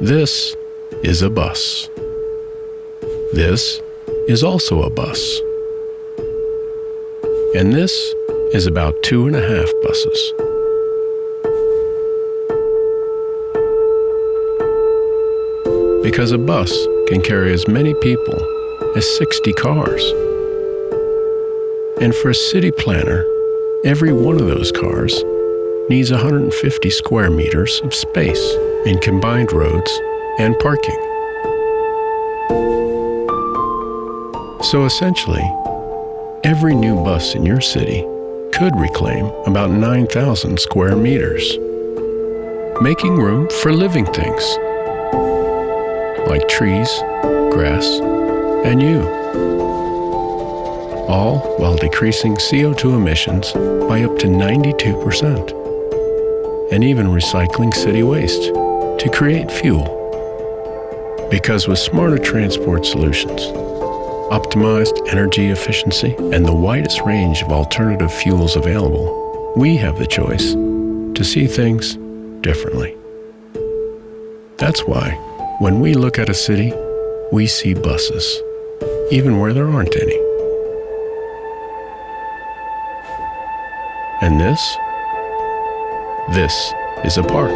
This is a bus. This is also a bus. And this is about 2.5 buses. Because a bus can carry as many people as 60 cars. And for a city planner, every one of those cars needs 150 square meters of space in combined roads and parking. So essentially, every new bus in your city could reclaim about 9,000 square meters, making room for living things like trees, grass, and you, all while decreasing CO2 emissions by up to 92%, and even recycling city waste to create fuel. Because with smarter transport solutions, optimized energy efficiency, and the widest range of alternative fuels available, we have the choice to see things differently. That's why, when we look at a city, we see buses, even where there aren't any. And this is a park.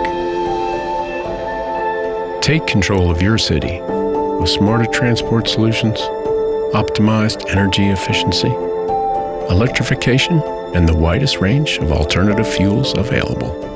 Take control of your city with smarter transport solutions, optimized energy efficiency, electrification, and the widest range of alternative fuels available.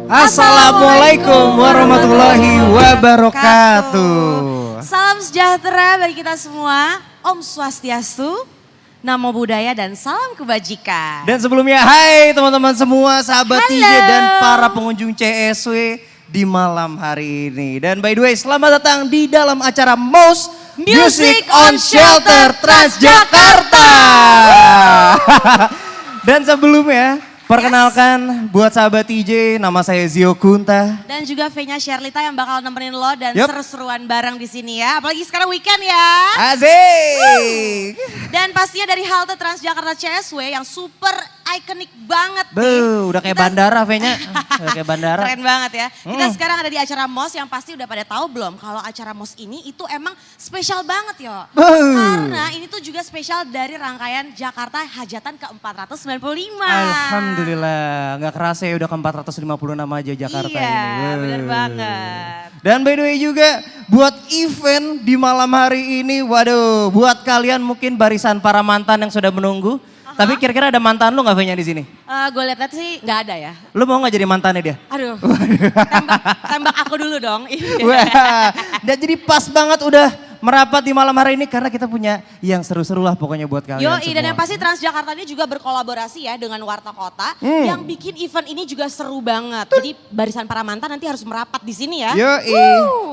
Assalamualaikum warahmatullahi wabarakatuh. Salam sejahtera bagi kita semua. Om Swastiastu, Namo Buddhaya dan salam kebajikan. Dan sebelumnya hai teman-teman semua, sahabat TJ dan para pengunjung CSW di malam hari ini. Dan by the way, selamat datang di dalam acara MOS Music on Shelter Transjakarta. Dan sebelumnya perkenalkan buat sahabat TJ, nama saya Zio Kunta. Dan juga V-nya Sherlita yang bakal nemenin lo dan Yup. seru-seruan bareng di sini ya. Apalagi sekarang weekend ya. Asik. Dan pastinya dari halte Transjakarta CSW yang super ikonik banget nih. Udah kayak bandara V-nya. Udah kayak bandara. Keren banget ya. Kita sekarang ada di acara MOS yang pasti udah pada tahu belum kalau acara MOS ini itu emang spesial banget yo. Karena ini tuh juga spesial dari rangkaian Jakarta Hajatan ke-495. Alhamdulillah, nggak kerasa ya udah ke 456 aja Jakarta ini. Iya, bener banget. Dan by the way juga buat event di malam hari ini, waduh, buat kalian mungkin barisan para mantan yang sudah menunggu. Tapi kira-kira ada mantan lu gak V-nya di sini? Gue lihat sih nggak ada ya. Lu mau gak jadi mantannya dia? Aduh, tembak aku dulu dong. Wah, dan jadi pas banget udah merapat di malam hari ini karena kita punya yang seru-seru lah pokoknya buat kalian Yoi, semua. dan yang pasti Transjakarta ini juga berkolaborasi ya dengan Warta Kota yang bikin event ini juga seru banget. Jadi barisan para mantan nanti harus merapat di sini ya. Yoi,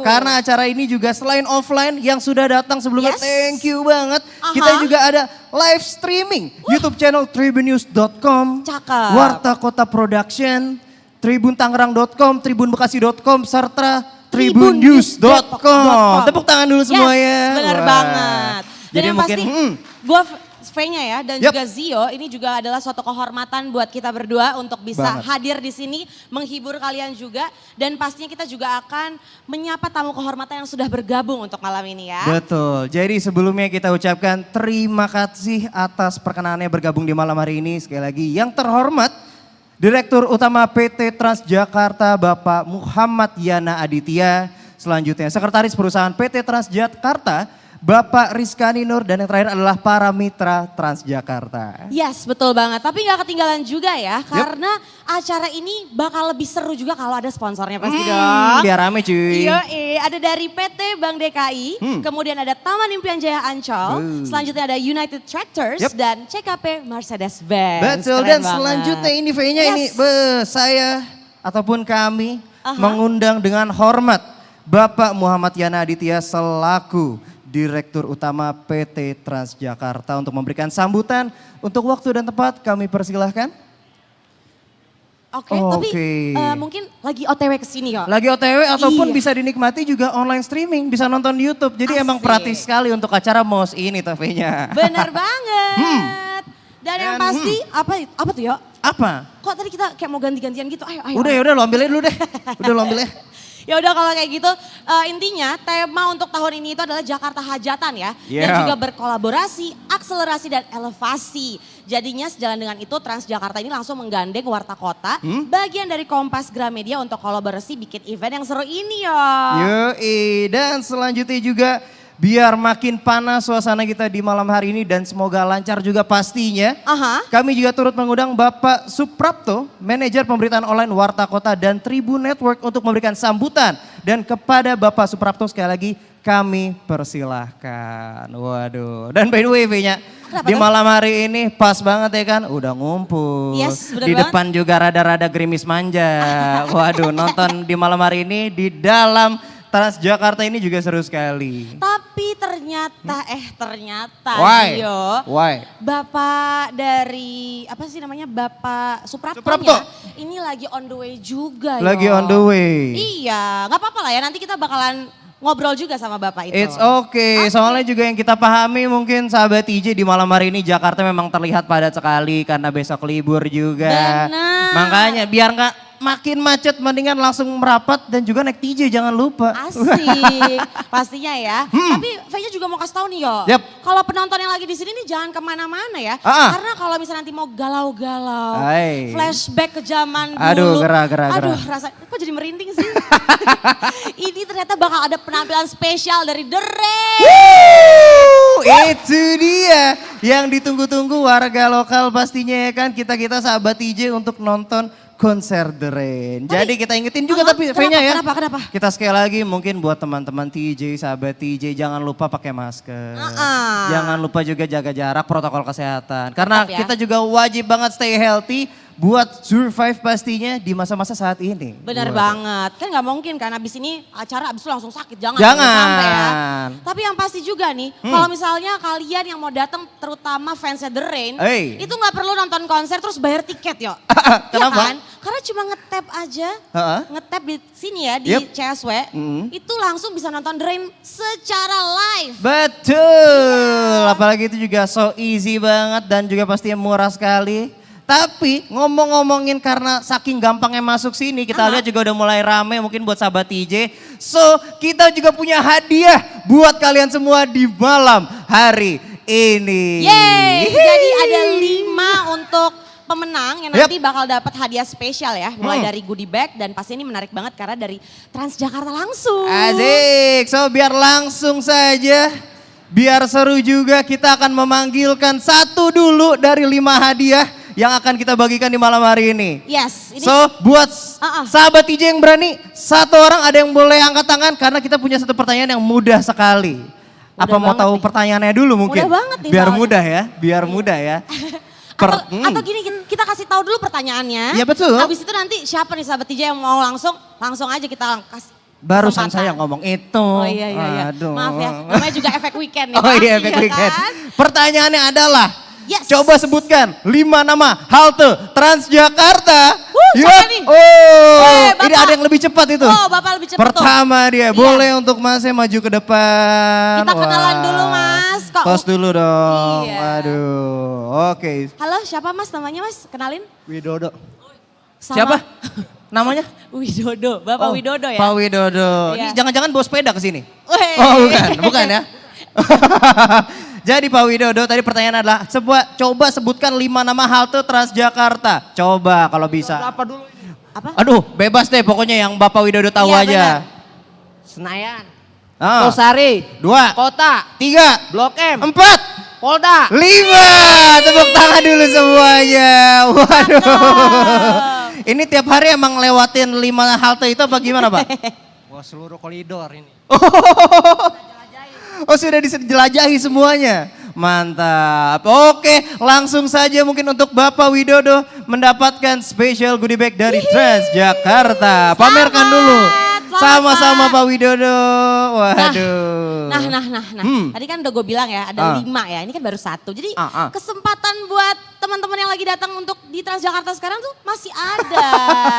karena acara ini juga selain offline yang sudah datang sebelumnya, Yes. thank you banget. Aha. Kita juga ada live streaming YouTube channel tribunnews.com, Cakep. Warta Kota Production, tribuntangerang.com, tribunbekasi.com, serta tribunnews.com. Tepuk tangan dulu semuanya. Yes, benar Wah. banget. Dan Jadi yang mungkin, pasti gue V-nya ya dan Yup. juga Zio ini juga adalah suatu kehormatan buat kita berdua untuk bisa Banget. hadir di sini menghibur kalian juga dan pastinya kita juga akan menyapa tamu kehormatan yang sudah bergabung untuk malam ini ya. betul. Jadi sebelumnya kita ucapkan terima kasih atas perkenanannya bergabung di malam hari ini. Sekali lagi yang terhormat Direktur Utama PT Transjakarta Bapak Muhammad Yana Aditya. Selanjutnya Sekretaris Perusahaan PT Transjakarta Bapak Rizkani Nur, dan yang terakhir adalah para mitra Transjakarta. Yes, betul banget. Tapi nggak ketinggalan juga ya, karena acara ini bakal lebih seru juga kalau ada sponsornya pasti dong. Biar rame cuy. Iya, ada dari PT Bank DKI, kemudian ada Taman Impian Jaya Ancol, selanjutnya ada United Tractors Yup. dan CKP Mercedes-Benz. Betul, Keren dan banget. selanjutnya ini V-nya ini saya ataupun kami Aha. mengundang dengan hormat Bapak Muhammad Yana Aditya selaku Direktur Utama PT Transjakarta untuk memberikan sambutan. Untuk waktu dan tempat kami persilahkan. Oke, tapi Oke. mungkin lagi OTW ke sini kok. Lagi OTW ataupun Iya. bisa dinikmati juga online streaming, bisa nonton di YouTube. Jadi emang Asik. praktis sekali untuk acara MOS ini TV-nya. Bener banget. Dan yang Dan, pasti apa tuh ya? Apa? Kok tadi kita kayak mau ganti-gantian gitu? Ayo. Udah ya udah lo ambilnya dulu deh. Udah lo ambilnya. Ya udah kalau kayak gitu intinya tema untuk tahun ini itu adalah Jakarta Hajatan ya. Dan Yeah. juga berkolaborasi, akselerasi dan elevasi. Jadinya sejalan dengan itu Transjakarta ini langsung menggandeng Warta Kota. Bagian dari Kompas Gramedia untuk kolaborasi bikin event yang seru ini ya. Yoi, dan selanjutnya juga biar makin panas suasana kita di malam hari ini dan semoga lancar juga pastinya. Aha. Kami juga turut mengundang Bapak Suprapto, manajer pemberitaan online Warta Kota dan Tribun Network untuk memberikan sambutan. Dan kepada Bapak Suprapto sekali lagi kami persilahkan. Waduh, dan by the way V-nya Kenapa di tuh? malam hari ini pas banget ya kan, udah ngumpul. Yes, bener di banget. depan juga rada-rada gerimis manja. Waduh, nonton di malam hari ini di dalam Transjakarta ini juga seru sekali. Tapi ternyata Why? Dio, Why? Bapak dari apa sih namanya Bapak Suprapto. Supraptonya ini lagi on the way juga Lagi yo. on the way. Iya, nggak apa-apa lah ya nanti kita bakalan ngobrol juga sama Bapak itu. It's okay. Soalnya juga yang kita pahami mungkin sahabat TJ di malam hari ini Jakarta memang terlihat padat sekali karena besok libur juga. Benar. Makanya biar nggak makin macet mendingan langsung merapat dan juga naik TJ jangan lupa. Asik, pastinya ya. Tapi V-nya juga mau kasih tahu nih yo. Yap. Kalau penonton yang lagi di sini nih jangan kemana-mana ya. Ah. Karena kalau misalnya nanti mau galau-galau, Hai. flashback ke zaman dulu. Aduh, gerah. Aduh, rasa kok jadi merinding sih. Ini ternyata bakal ada penampilan spesial dari The Rain. Itu dia yang ditunggu-tunggu warga lokal pastinya ya kan kita sahabat TJ untuk nonton konser The Rain. Jadi kita ingetin juga tapi V-nya ya. Kenapa? Kita sekali lagi mungkin buat teman-teman TJ, sahabat TJ jangan lupa pakai masker. Jangan lupa juga jaga jarak, protokol kesehatan. Karena Tetap ya. kita juga wajib banget stay healthy buat survive pastinya di masa-masa saat ini. Benar Waduh. banget, kan nggak mungkin kan abis ini acara abis itu langsung sakit, jangan sampai ya. Tapi yang pasti juga nih, kalau misalnya kalian yang mau datang terutama fansnya The Rain, Hey. itu nggak perlu nonton konser terus bayar tiket yo. Kenapa? Iya kan? Karena cuma nge-tap aja, Heeh. nge-tap di sini ya di Yep. CSW, itu langsung bisa nonton The Rain secara live. Betul, apalagi itu juga so easy banget dan juga pastinya murah sekali. Tapi ngomong-ngomongin karena saking gampangnya masuk sini, kita lihat juga udah mulai rame mungkin buat sahabat TJ. So kita juga punya hadiah buat kalian semua di malam hari ini. Yeay, jadi ada 5 untuk pemenang yang nanti Yep. bakal dapat hadiah spesial ya. Mulai dari goodie bag dan pasti ini menarik banget karena dari Transjakarta langsung. Asik, so biar langsung saja, biar seru juga kita akan memanggilkan satu dulu dari 5 hadiah yang akan kita bagikan di malam hari ini. Yes, ini So buat Uh-uh. sahabat TJ yang berani, satu orang ada yang boleh angkat tangan karena kita punya satu pertanyaan yang mudah sekali. Apa mau banget tahu nih. pertanyaannya dulu mungkin? Mudah banget nih Biar soalnya. mudah ya, biar mudah ya. Atau gini, kita kasih tahu dulu pertanyaannya. Iya, betul. Habis itu nanti siapa nih sahabat TJ yang mau langsung aja kita kasih Barusan kesempatan. saya ngomong itu. Oh iya. Aduh. Maaf ya, namanya juga efek weekend ya. Oh Pak. iya, efek weekend. Kan? Pertanyaannya adalah, Yes. coba sebutkan 5 nama halte Transjakarta. siapa nih? Ini Bapak. ada yang lebih cepat itu. Oh, Bapak lebih cepat Pertama dia, Iya. boleh untuk Masnya maju ke depan. Kita kenalan Wah. dulu, Mas. Kok- Tos dulu dong. Iya. Waduh, oke. Halo, siapa Mas namanya Mas? Kenalin. Widodo. Sama- Siapa? Namanya? Widodo, Bapak Widodo ya? Pak Widodo. Iya. Ini jangan-jangan bawa sepeda ke sini. Weh. Oh bukan ya. Jadi Pak Widodo tadi pertanyaan adalah coba sebutkan 5 nama halte Transjakarta. Coba kalau bisa. Apa dulu? Apa? Aduh bebas deh pokoknya yang Bapak Widodo tahu Iya, aja. benar. Senayan, Ah. Tosari, 2, Kota, 3, Blok M, 4, Polda. 5. Tepuk tangan dulu semuanya. Waduh. Ini tiap hari emang lewatin 5 halte itu apa gimana Pak? Wah seluruh koridor ini. Oh sudah dijelajahi semuanya. Mantap. Oke langsung saja mungkin untuk Bapak Widodo mendapatkan special goodie bag dari Transjakarta. Pamerkan dulu. Selamat, Sama-sama Pak. Pak Widodo. Waduh. Nah. Tadi kan udah gue bilang ya, ada 5 ya. Ini kan baru 1. Jadi kesempatan buat teman-teman yang lagi datang untuk di Transjakarta sekarang tuh masih ada.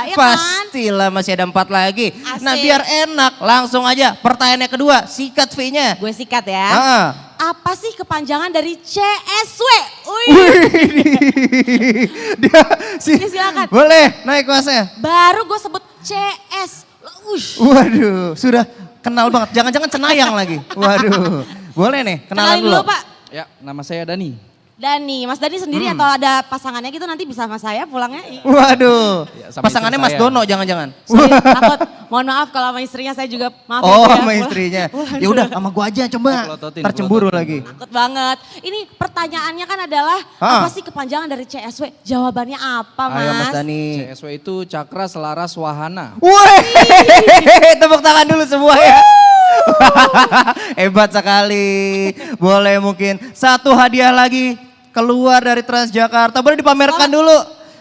Ya kan? Pastilah masih ada 4 lagi. Nah Asik. biar enak langsung aja pertanyaannya kedua. Sikat V-nya. Gue sikat ya. Ah. Apa sih kepanjangan dari CSW? Wih. Dia, Ini silakan. Boleh naik Masnya. Baru gue sebut CS. Ush. Waduh, sudah kenal banget. Jangan-jangan cenayang lagi. Waduh, boleh nih kenalan Kenalin dulu. Pak. Ya, nama saya Dani. Dani, Mas Dani sendiri atau ada pasangannya gitu nanti bisa sama saya pulangnya? Waduh, Ya, sama pasangannya istri Mas saya. Dono jangan-jangan. Sorry, takut. Mohon maaf kalau sama istrinya saya juga maaf ya, Oh, Bu ya. sama istrinya. Ya udah, sama gua aja coba. Pelototin, Tercemburu pelototin. lagi. Takut banget. Ini pertanyaannya kan adalah apa sih kepanjangan dari CSW? Jawabannya apa Mas? Ayo Mas Dani. CSW itu Cakra Selaras Wahana. Wih, tepuk tangan dulu semua ya. Hebat sekali. Boleh mungkin satu hadiah lagi keluar dari Transjakarta. Boleh dipamerkan dulu.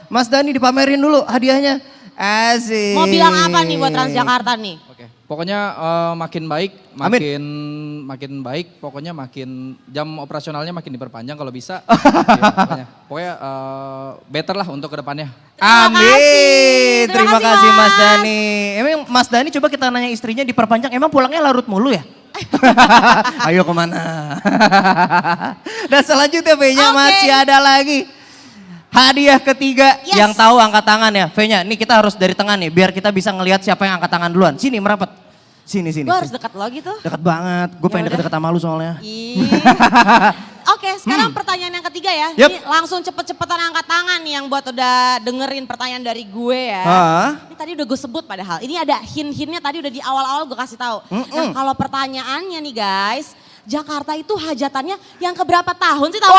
Mas Dani dipamerin dulu hadiahnya. Asik. Mau bilang apa nih buat Transjakarta nih? Oke. Pokoknya makin baik, makin baik. Pokoknya makin jam operasionalnya makin diperpanjang kalau bisa. Ya, pokoknya better lah untuk kedepannya. Amin. Terima Terima kasih, kasih Mas Mas. Dani. Emang Mas Dani coba kita nanya istrinya diperpanjang. Emang pulangnya larut mulu ya? Ayo kemana? Dan selanjutnya V-nya Oke. masih ada lagi. Hadiah ketiga Yes. yang tahu angkat tangan ya. V-nya ini kita harus dari tengah nih biar kita bisa ngelihat siapa yang angkat tangan duluan. Sini merapat. Sini. Gue harus dekat lo gitu. Dekat banget. Gue pengen Ya udah. deket-deket sama lu soalnya. Ih. Oke, sekarang pertanyaan yang ketiga ya. Yup. Ini langsung cepet-cepetan angkat tangan nih yang buat udah dengerin pertanyaan dari gue ya. Hah? Ini tadi udah gue sebut padahal. Ini ada hint-hintnya tadi udah di awal-awal gue kasih tahu. Nah, kalau pertanyaannya nih guys, Jakarta itu hajatannya yang keberapa tahun sih tahun?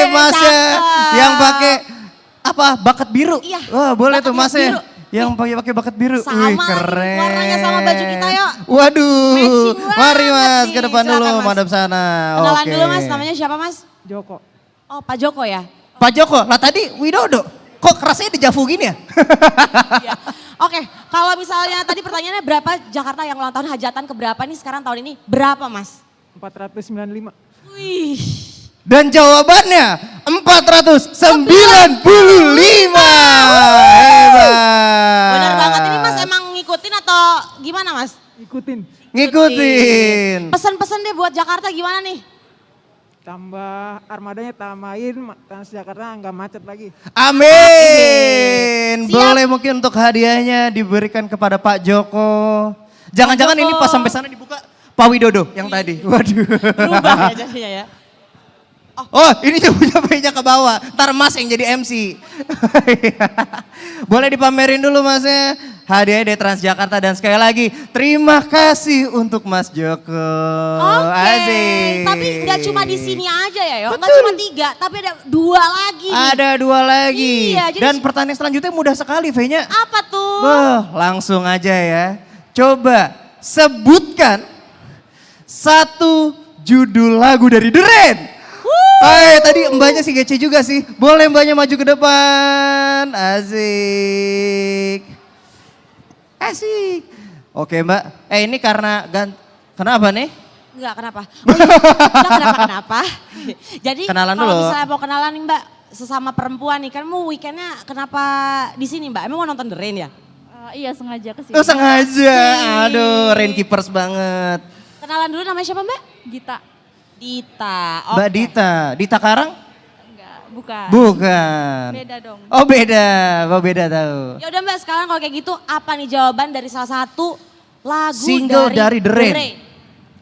Masnya cakep. yang pakai apa? Baket biru. Iya, Wah, boleh baket tuh Masnya. biru. Yang pakai baket biru. Sama Wih, lagi, keren. warnanya sama baju kita, yuk. Waduh. Matching Mari banget Mas nih. ke depan Silakan, dulu Mas. madep sana. Kenalan Oke. dulu Mas, namanya siapa Mas? Joko. Oh Pak Joko ya? Pak Joko. Lah tadi Widodo. Kok rasanya dejavu gini ya? Iya. Oke, kalau misalnya tadi pertanyaannya berapa Jakarta yang ulang tahun hajatan keberapa nih sekarang tahun ini? Berapa Mas? 495. Wih. Dan jawabannya 495. Hebat. Bener banget, ini Mas emang ngikutin atau gimana Mas? Ikutin. Ngikutin. Pesan-pesan deh buat Jakarta gimana nih? Tambah armadanya tambahin Transjakarta nggak macet lagi. Amin. Siap. Boleh mungkin untuk hadiahnya diberikan kepada Pak Joko. Jangan-jangan Joko. ini pas sampai sana dibuka Pak Widodo yang tadi. Waduh. Berubah ya jadinya ya. Oh ini coba-cobanya ke bawah. Ntar Mas yang jadi MC. Boleh dipamerin dulu Masnya. Hadiah dari Transjakarta dan sekali lagi terima kasih untuk Mas Joko. Oke, Asik. tapi nggak cuma di sini aja ya Yo, nggak Betul. cuma 3, tapi ada 2 lagi nih. Ada 2 lagi. Iya, jadi- Dan pertanyaan selanjutnya mudah sekali V-nya. Apa tuh? Langsung aja ya. Coba sebutkan satu judul lagu dari The Rain. Hai, tadi mbaknya si Gece juga sih. Boleh mbaknya maju ke depan. Asik. Asik. Oke mbak, ini kenapa nih? Enggak, kenapa? Oh, iya. Enggak, kenapa. Jadi Kenalan kalau dulu. misalnya mau kenalan nih Mbak, sesama perempuan nih, kan mau weekendnya kenapa di sini Mbak? Emang mau nonton The Rain ya? Iya sengaja kesini. Oh sengaja, aduh Rainkeepers banget. Kenalan dulu namanya siapa Mbak? Gita. Dita. Mbak Dita, Dita Karang? Enggak, bukan. Bukan. Beda dong. Oh beda tahu. Ya udah Mbak, sekarang kalau kayak gitu apa nih jawaban dari salah satu lagu Single dari The Rain.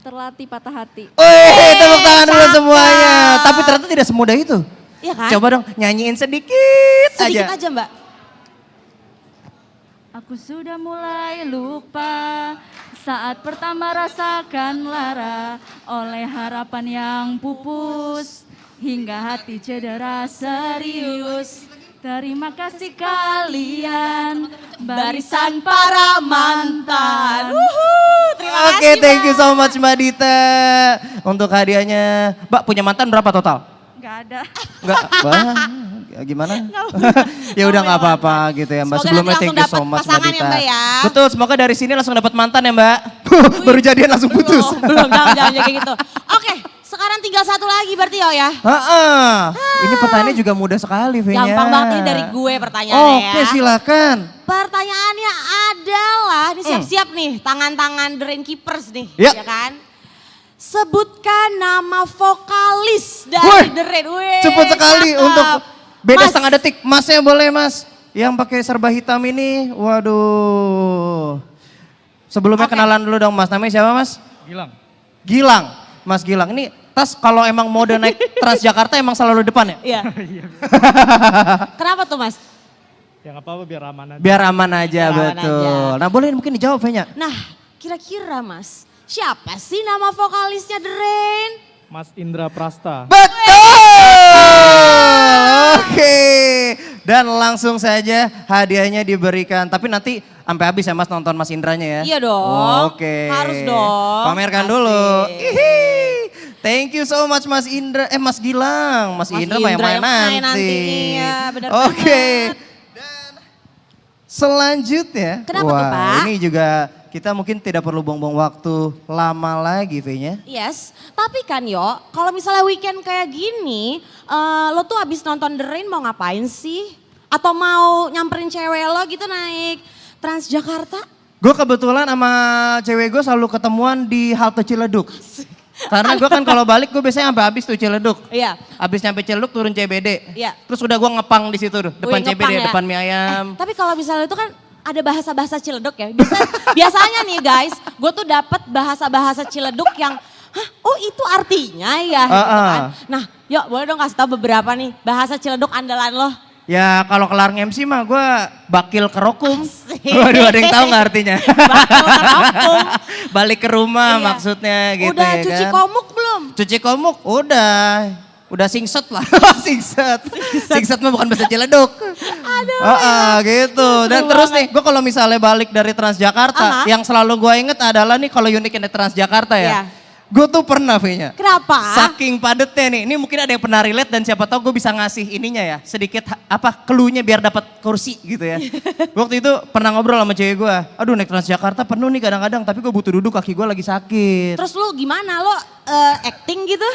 Terlatih patah hati. Wih, tepuk tangan dulu cakep. semuanya. Tapi ternyata tidak semudah itu. Iya kan? Coba dong nyanyiin sedikit Sedikit aja. aja Mbak. Aku sudah mulai lupa saat pertama rasakan lara oleh harapan yang pupus hingga hati cedera serius. Terima kasih kalian barisan para mantan. Terima Oke, kasih thank you Mbak. so much Mbak Dita. Untuk hadiahnya. Mbak punya mantan berapa total? Gak ada. Enggak, gimana? Ya udah nggak apa-apa gitu ya Mbak. Semoga Sebelumnya nanti thank you so langsung much dapat Mbak pasangan ya, Dita. Mbak, ya. Betul, semoga dari sini langsung dapat mantan ya Mbak. Baru jadian langsung putus. Belum, jangan kayak gitu. Oke, sekarang tinggal satu lagi berarti ya. Ini pertanyaannya juga mudah sekali Venya. Gampang banget ini dari gue pertanyaannya Oke, ya. silakan. Pertanyaannya adalah, ini siap-siap nih, tangan-tangan The Rainkeepers nih, Ya. ya kan? Sebutkan nama vokalis dari Wih, The Rain. Wih, cepet sekali cakep. untuk beda Mas, setengah detik. Masnya boleh Mas. Yang pakai serba hitam ini, waduh. Sebelumnya Oke. kenalan dulu dong Mas. Namanya siapa Mas? Gilang. Mas Gilang. Ini tas kalau emang mode naik Transjakarta emang selalu depan ya? Iya. Kenapa tuh Mas? Ya nggak apa-apa biar aman aja. Biar aman aja, Biar aman betul. aja. Nah boleh mungkin dijawab Venya. Nah, kira-kira Mas, siapa sih nama vokalisnya The Rain? Mas Indra Prasta. Betul. Oke. Dan langsung saja hadiahnya diberikan. Tapi nanti sampai habis ya Mas nonton Mas Indranya ya. Iya dong. Oke. Harus dong. Pamerkan Asik. dulu. Ihi. Thank you so much Mas Indra. Mas Gilang. Mas Indra mah yang main nanti. Iya, benar Oke. banget. Dan selanjutnya. Kenapa tuh, Pak? Ini juga kita mungkin tidak perlu buang-buang waktu lama lagi V-nya. Yes, tapi kan Yo, kalau misalnya weekend kayak gini, lo tuh abis nonton The Rain mau ngapain sih? Atau mau nyamperin cewek lo gitu naik Transjakarta? Gue kebetulan sama cewek gue selalu ketemuan di halte Ciledug. Karena gue kan kalau balik gue biasanya sampai habis tuh Ciledug. Iya. Habis nyampe Ciledug turun CBD. Iya. Terus udah gue ngepang di situ tuh, depan Wih, ngepang CBD, ya. depan mie ayam. Tapi kalau misalnya itu kan ada bahasa-bahasa Ciledug ya. Biasanya nih guys, gue tuh dapat bahasa-bahasa Ciledug yang, hah, oh itu artinya ya gitu kan. Nah, yuk boleh dong kasih tahu beberapa nih bahasa Ciledug andalan lo. Ya kalau kelar MC mah gue bakil kerokum. Asik. Waduh ada yang tahu gak artinya? Bakil kerokum. Balik ke rumah Iya. maksudnya gitu Udah ya cuci kan. komuk belum? Cuci komuk udah. Udah singset lah. singset. Singset mah bukan bahasa Ciledug. Aduh. Gitu. Dan Seru terus banget. nih gue kalau misalnya balik dari Transjakarta. Aha. Yang selalu gue inget adalah nih kalau uniknya Transjakarta Iya. ya. Gue tuh pernah V-nya. Kenapa? Saking padatnya nih. Ini mungkin ada yang pernah relate dan siapa tahu gue bisa ngasih ininya ya. Sedikit clue-nya biar dapat kursi gitu ya. Waktu itu pernah ngobrol sama cewek gue. Aduh naik Transjakarta penuh nih kadang-kadang. Tapi gue butuh duduk kaki gue lagi sakit. Terus lu gimana? Lo acting gitu?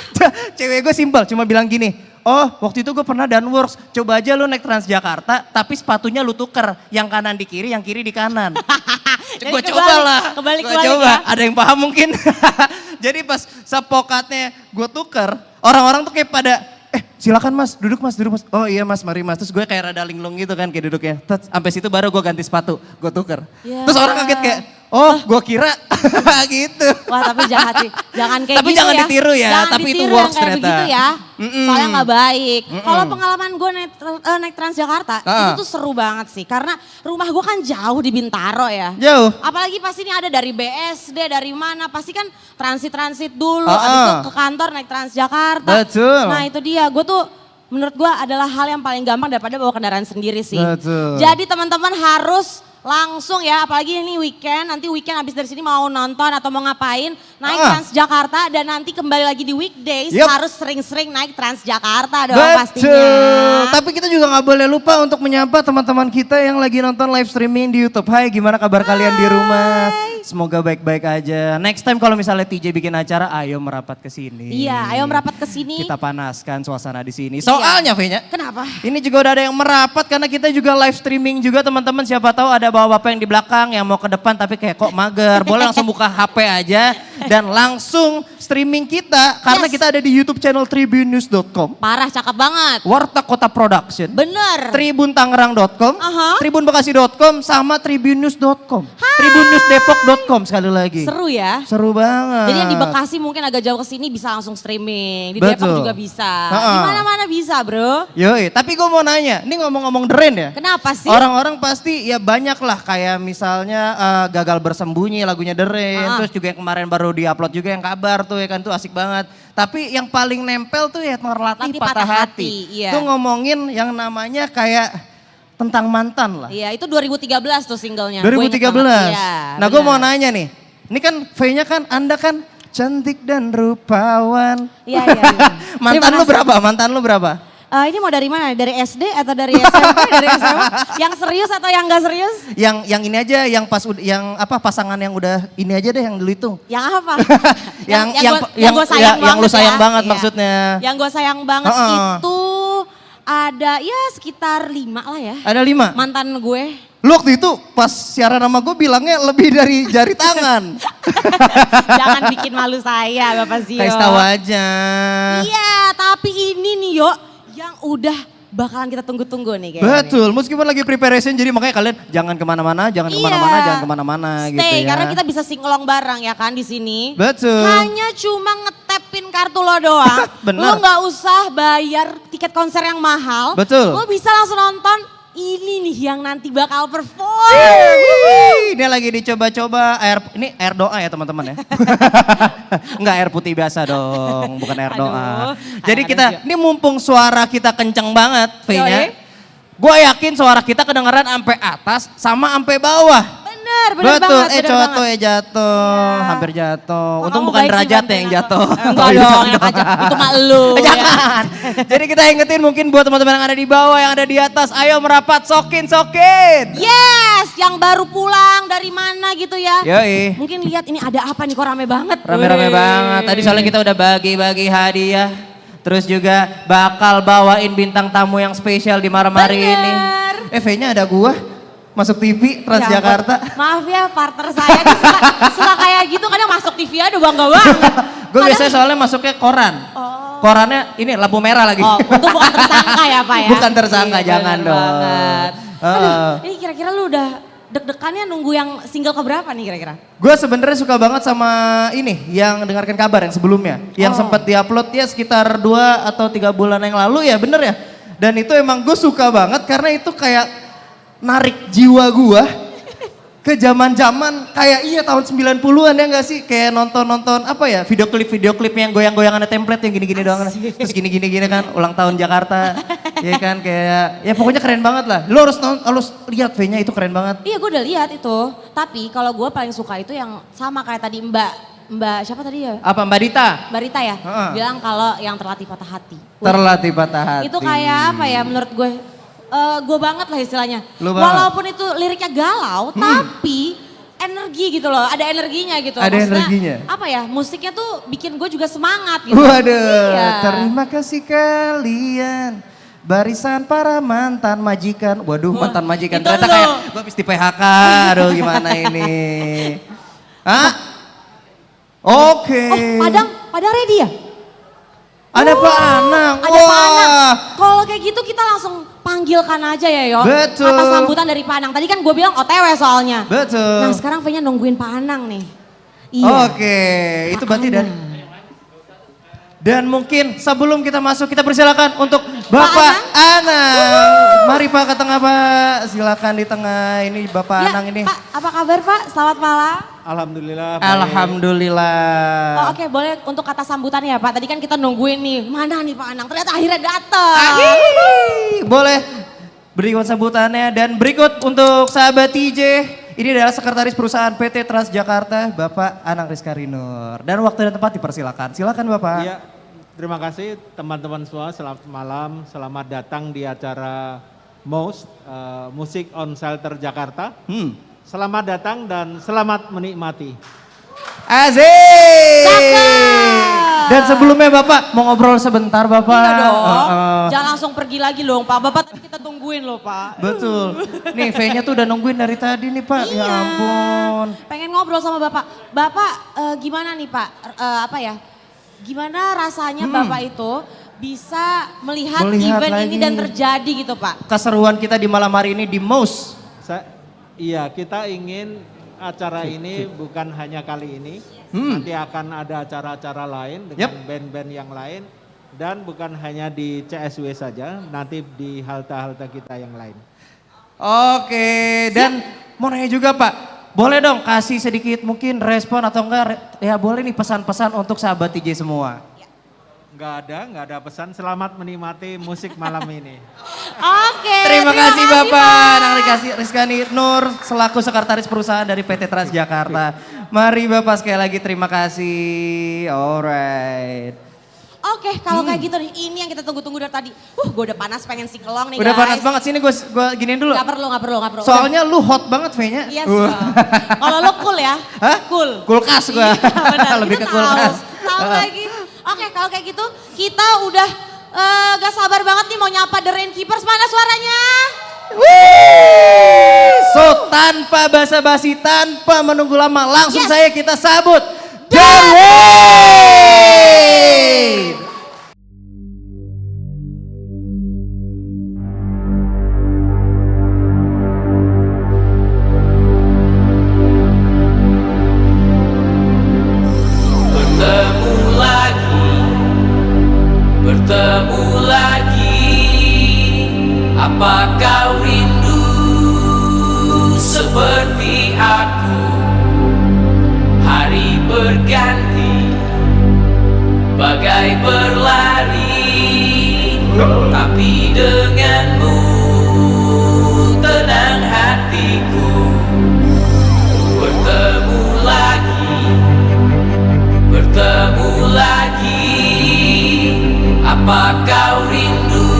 Cewek gue simpel cuma bilang gini. Oh waktu itu gue pernah Danworks. Coba aja lu naik Transjakarta tapi sepatunya lu tuker. Yang kanan di kiri, yang kiri di kanan. Jadi Gue kebalik, coba lah. kebalik Gue coba. ya. Ada yang paham mungkin. Jadi pas sepokatnya gue tuker. Orang-orang tuh kayak pada silakan mas, duduk mas, duduk mas. Oh iya mas, mari mas. Terus gue kayak rada linglung gitu kan kayak duduknya. Terus sampai situ baru gue ganti sepatu, gue tuker. Ya. Terus orang kaget kayak, oh gue kira gitu. Wah tapi jahat sih, jangan kayak Tapi gitu jangan ya. ditiru ya, Jangan tapi itu ditiru works yang kayak ternyata. begitu ya, soalnya gak baik. Mm-mm. Kalau pengalaman gue naik Transjakarta, itu tuh seru banget sih. Karena rumah gue kan jauh di Bintaro ya. Jauh. Apalagi pasti ini ada dari BSD, dari mana, pasti kan transit-transit dulu. Ah, Abis itu ah. ke kantor naik Transjakarta. Betul. Nah itu dia, gue tuh menurut gue adalah hal yang paling gampang daripada bawa kendaraan sendiri sih. Betul. Jadi teman-teman harus langsung ya, apalagi ini weekend, nanti weekend habis dari sini mau nonton atau mau ngapain, naik Transjakarta dan nanti kembali lagi di weekdays harus sering-sering naik Transjakarta dong pastinya. Tapi kita juga nggak boleh lupa untuk menyapa teman-teman kita yang lagi nonton live streaming di YouTube. Hai, gimana kabar kalian di rumah? Semoga baik-baik aja. Next time kalau misalnya TJ bikin acara, ayo merapat ke sini. Iya, ayo merapat ke sini. Kita panaskan suasana di sini. Soalnya, Venya. Kenapa? Ini juga udah ada yang merapat karena kita juga live streaming juga teman-teman. Siapa tahu ada bapak-bapak yang di belakang yang mau ke depan tapi kayak kok mager. Boleh langsung buka HP aja dan langsung streaming kita karena kita ada di YouTube channel tribunnews.com. Parah, cakep banget. Warta Kota Production. Bener. Tribuntangerang.com, tribunbekasi.com sama tribunnews.com. Tribunnewsdepok.com sekali lagi. Seru ya. Seru banget. Jadi yang di Bekasi mungkin agak jauh ke sini bisa langsung streaming. Di Betul. Depok juga bisa. Di mana-mana bisa, Bro. Yoi, tapi gue mau nanya, ini ngomong-ngomong Deren ya. Kenapa sih? Orang-orang pasti ya banyak lah kayak misalnya Gagal Bersembunyi lagunya Deren. Terus juga yang kemarin baru di-upload juga yang Kabar tuh ya kan tuh asik banget. Tapi yang paling nempel tuh ya Terlatih Patah Hati. Iya. Tuh ngomongin yang namanya kayak tentang mantan lah. Iya, itu 2013 tuh singlenya. 2013. Iya, Nah gue mau nanya nih, ini kan V-nya kan Anda kan cantik dan rupawan. Iya, iya. Mantan lu berapa? Mantan lu berapa? Ini mau dari mana? Dari SD atau dari SMP? Dari SMA? Yang serius atau yang gak serius? Yang ini aja, yang pas yang apa pasangan yang udah ini aja deh yang dulu itu. Yang apa? yang gue sayang banget lu sayang ya. banget Iya. maksudnya. Yang gue sayang banget itu ada ya sekitar 5 lah ya. Ada 5? Mantan gue. Lu waktu itu pas siaran sama gue bilangnya lebih dari jari tangan. Jangan bikin malu saya Bapak Zio. Kasih tahu aja. Iya, tapi ini nih Yo, yang udah bakalan kita tunggu-tunggu nih kayaknya. Betul, meskipun lagi preparation jadi makanya kalian jangan kemana-mana, jangan kemana-mana, jangan kemana-mana gitu Stay, ya. karena kita bisa singelong bareng ya kan di sini. Betul. Hanya cuma ngetapin kartu lo doang. Benar. Lo nggak usah bayar tiket konser yang mahal. Betul. Lo bisa langsung nonton ini nih yang nanti bakal perform. Ini lagi dicoba-coba ini air doa ya teman-teman ya. Enggak air putih biasa dong, bukan air doa. Jadi kita, ini mumpung suara kita kenceng banget V-nya. Gue yakin suara kita kedengeran sampai atas sama sampai bawah. Bener Betul, banget. contoh jatuh, hampir jatuh. Kok Untung kamu bukan baik sih derajat bantuin yang aku? jatuh. Enggak dong, yang aja. Itu mah elu. Jangan. Jadi kita ingetin mungkin buat teman-teman yang ada di bawah, yang ada di atas, ayo merapat, sokin. Yes, yang baru pulang dari mana gitu ya. Yoi. Mungkin lihat ini ada apa nih kok rame banget. Rame-rame banget. Tadi soalnya kita udah bagi-bagi hadiah. Terus juga bakal bawain bintang tamu yang spesial di malam hari ini. V-nya ada gua. Masuk TV Transjakarta. Ya, maaf ya partner saya nih suka kayak gitu kadang masuk TV aduh bangga banget. Gue biasanya soalnya masuknya koran. Korannya ini lampu merah lagi. Oh, untuk bukan tersangka ya Pak ya? Bukan tersangka, Iya, jangan bener dong. banget. Aduh, ini kira-kira lu udah deg-degannya nunggu yang single keberapa nih kira-kira? Gue sebenarnya suka banget sama ini yang dengarkan kabar yang sebelumnya. Yang sempat diupload ya sekitar 2 atau 3 bulan yang lalu ya bener ya. Dan itu emang gue suka banget karena itu kayak narik jiwa gua ke zaman-zaman kayak tahun 90-an ya enggak sih? Kayak nonton-nonton apa ya, video klip yang goyang-goyang ada template yang gini-gini doang. Terus gini-gini kan ulang tahun Jakarta. Ya kan kayak ya pokoknya keren banget lah. Lu harus lihat V-nya itu keren banget. Iya gue udah lihat itu. Tapi kalau gue paling suka itu yang sama kayak tadi Mbak siapa tadi ya? Apa Mbak Dita? Mbak Rita ya? Bilang kalau yang Terlatih Patah Hati. Terlatih Patah Hati. Itu kayak apa ya menurut gue? Gue banget lah istilahnya. Lu banget. Walaupun itu liriknya galau, tapi energi gitu loh. Ada energinya gitu. Ada Maksudnya, energinya. apa ya, musiknya tuh bikin gue juga semangat gitu. Waduh, Iya. terima kasih kalian. Barisan para mantan majikan. Waduh, mantan majikan. itu Ternyata lu. kayak gue habis di PHK. Aduh gimana ini. Hah? Oke. Oh, Padang ready ya? Ada Pak Anang. Ada Pak Anang. Kalau kayak gitu kita langsung panggilkan aja ya Yo. Betul. Kata sambutan dari Pak Anang. Tadi kan gue bilang OTW soalnya. Betul. Nah sekarang V-nya nungguin Pak Anang nih. Iya. Oke, itu berarti Anang. Dan mungkin sebelum kita masuk kita persilakan untuk Bapak Anang. Mari Pak ke tengah Pak, silakan di tengah ini Bapak Ya, Anang ini. Pak, apa kabar Pak? Selamat malam. Alhamdulillah. Alhamdulillah. Oh, oke, boleh untuk kata sambutan ya Pak. Tadi kan kita nungguin nih, mana nih Pak Anang? Ternyata akhirnya datang. Boleh Berikut sambutannya dan berikut untuk sahabat TJ. Ini adalah Sekretaris Perusahaan PT Transjakarta, Bapak Anang Rizkarinur. Dan waktu dan tempat dipersilakan. Silakan Bapak. Iya, terima kasih teman-teman semua. Selamat malam, selamat datang di acara MOS, Music on Shelter Jakarta. Selamat datang dan selamat menikmati. Asik. Dan sebelumnya Bapak mau ngobrol sebentar Bapak. Iya dong, jangan langsung pergi lagi loh Pak. Bapak tadi kita tungguin loh Pak. Betul. Nih V-nya tuh udah nungguin dari tadi nih Pak. Ya ampun. Pengen ngobrol sama Bapak. Bapak gimana nih Pak, gimana rasanya Bapak itu bisa melihat event lagi ini dan terjadi gitu Pak? Keseruan kita di malam hari ini di MOS. Iya, kita ingin acara ini bukan hanya kali ini, nanti akan ada acara-acara lain dengan band-band yang lain dan bukan hanya di CSW saja, nanti di halte-halte kita yang lain. Oke, dan mau nanya juga Pak, boleh dong kasih sedikit mungkin respon atau enggak, ya boleh nih pesan-pesan untuk sahabat TJ semua. Nggak ada pesan, selamat menikmati musik malam ini. Oke. Terima kasih Bapak Anang Rizkarinur selaku Sekretaris Perusahaan dari PT Transjakarta. Mari Bapak sekali lagi terima kasih. Alright. Oke, kalau kayak gitu nih, ini yang kita tunggu-tunggu dari tadi. Gue udah panas pengen sikelong nih Udah guys. panas banget, sini gue giniin dulu. Gak perlu. Soalnya lu hot banget V-nya. Iya sih. Kalau lo cool ya? Hah? Cool. Kulkas gue. Iya, benar. Lebih Kita ke kulkas. Tahu lagi. Oke, kalau kayak gitu kita udah gak sabar banget nih mau nyapa The Rainkeepers. Mana suaranya? So tanpa basa-basi, tanpa menunggu lama, langsung saya kita sambut The Rain. Bertemu lagi, apa kau rindu seperti aku? Hari berganti, bagai berlari, tapi denganmu tenang hatiku. Bertemu lagi, apa kau rindu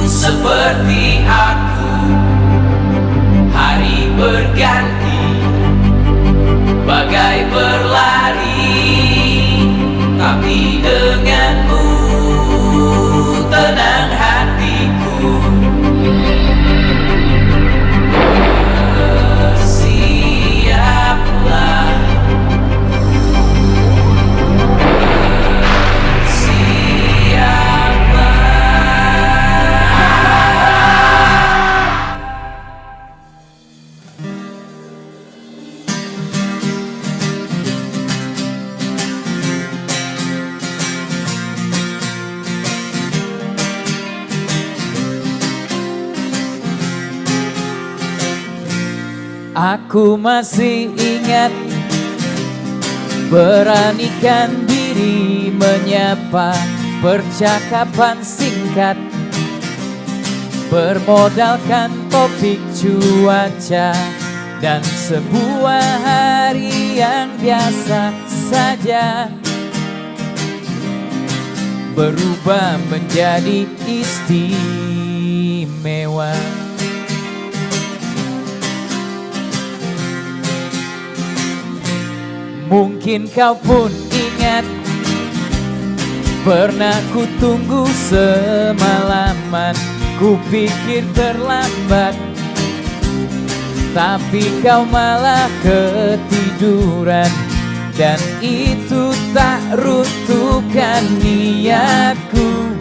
seperti aku? Hari berganti, bagai berlari, tapi denganmu tenang hatiku. Siaplah, aku masih ingat, beranikan diri menyapa, percakapan singkat, bermodalkan topik cuaca dan sebuah hari yang biasa saja berubah menjadi istimewa. Mungkin kau pun ingat, pernah ku tunggu semalaman, ku pikir terlambat, tapi kau malah ketiduran, dan itu tak runtuhkan niatku.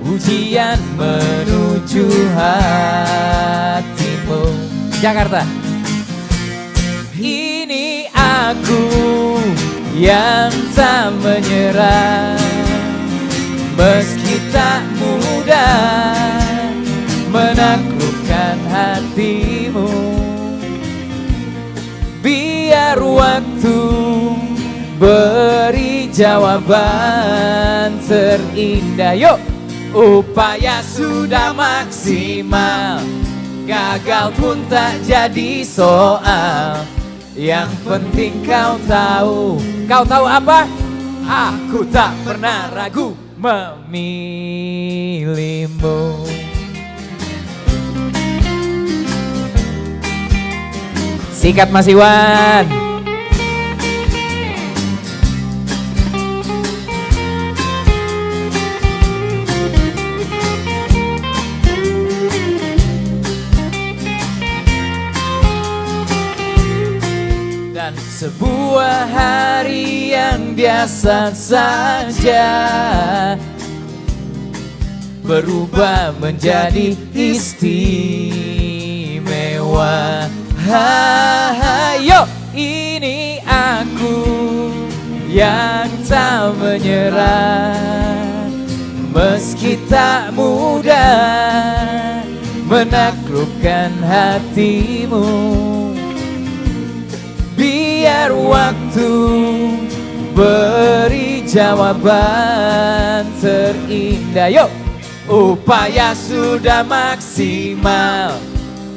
Ujian menuju hatimu, Jakarta. Ini aku yang tak menyerah, meski tak mudah menaklukkan hatimu. Biar waktu beri jawaban terindah. Yuk, upaya sudah maksimal, gagal pun tak jadi soal. Yang penting kau tahu apa? Aku tak pernah ragu memilihmu. Sikat Mas Iwan. Dan sebuah hari yang biasa saja berubah menjadi istimewa. Yo, ini aku yang tak menyerah, meski tak mudah menaklukkan hatimu. Biar waktu beri jawaban terindah. Yo, upaya sudah maksimal,